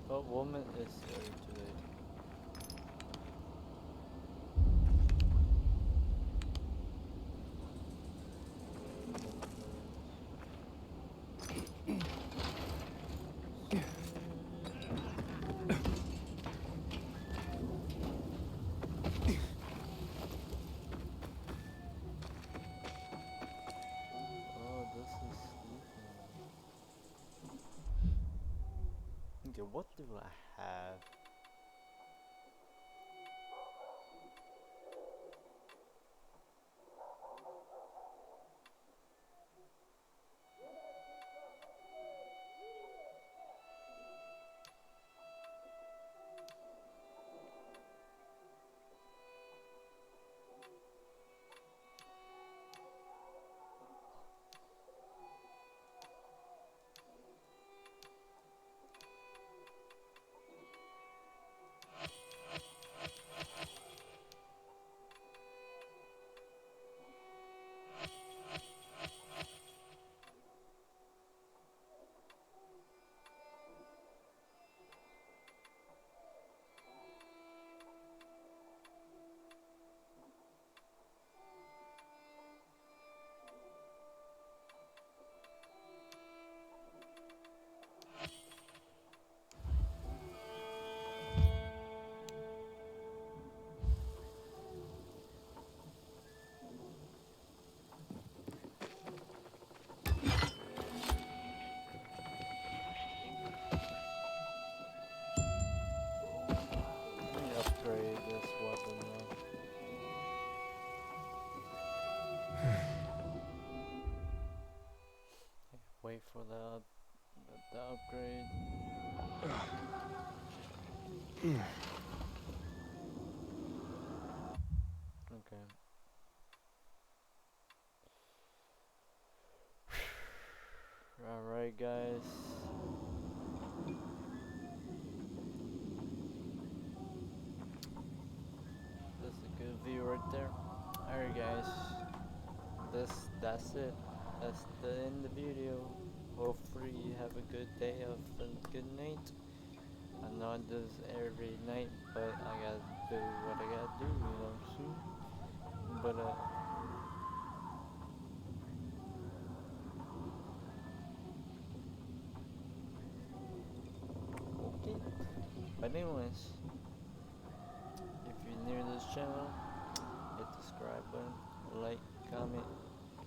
What woman is there today? Okay, what do I have? Upgrade this weapon now. Wait for the upgrade. Okay. Alright guys. That's a good view right there. Alright guys. That's it. That's the end of the video. Hopefully you have a good day and good night. I know I do this every night, but I gotta do what I gotta do, you know what I'm saying? But okay. But anyways, if you're new to this channel, hit the subscribe button, like, comment,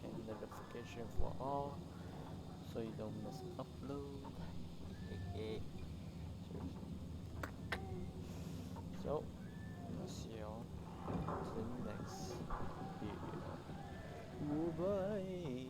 and notification for all, so you don't miss an upload. So, I'll see y'all to the next video. Bye.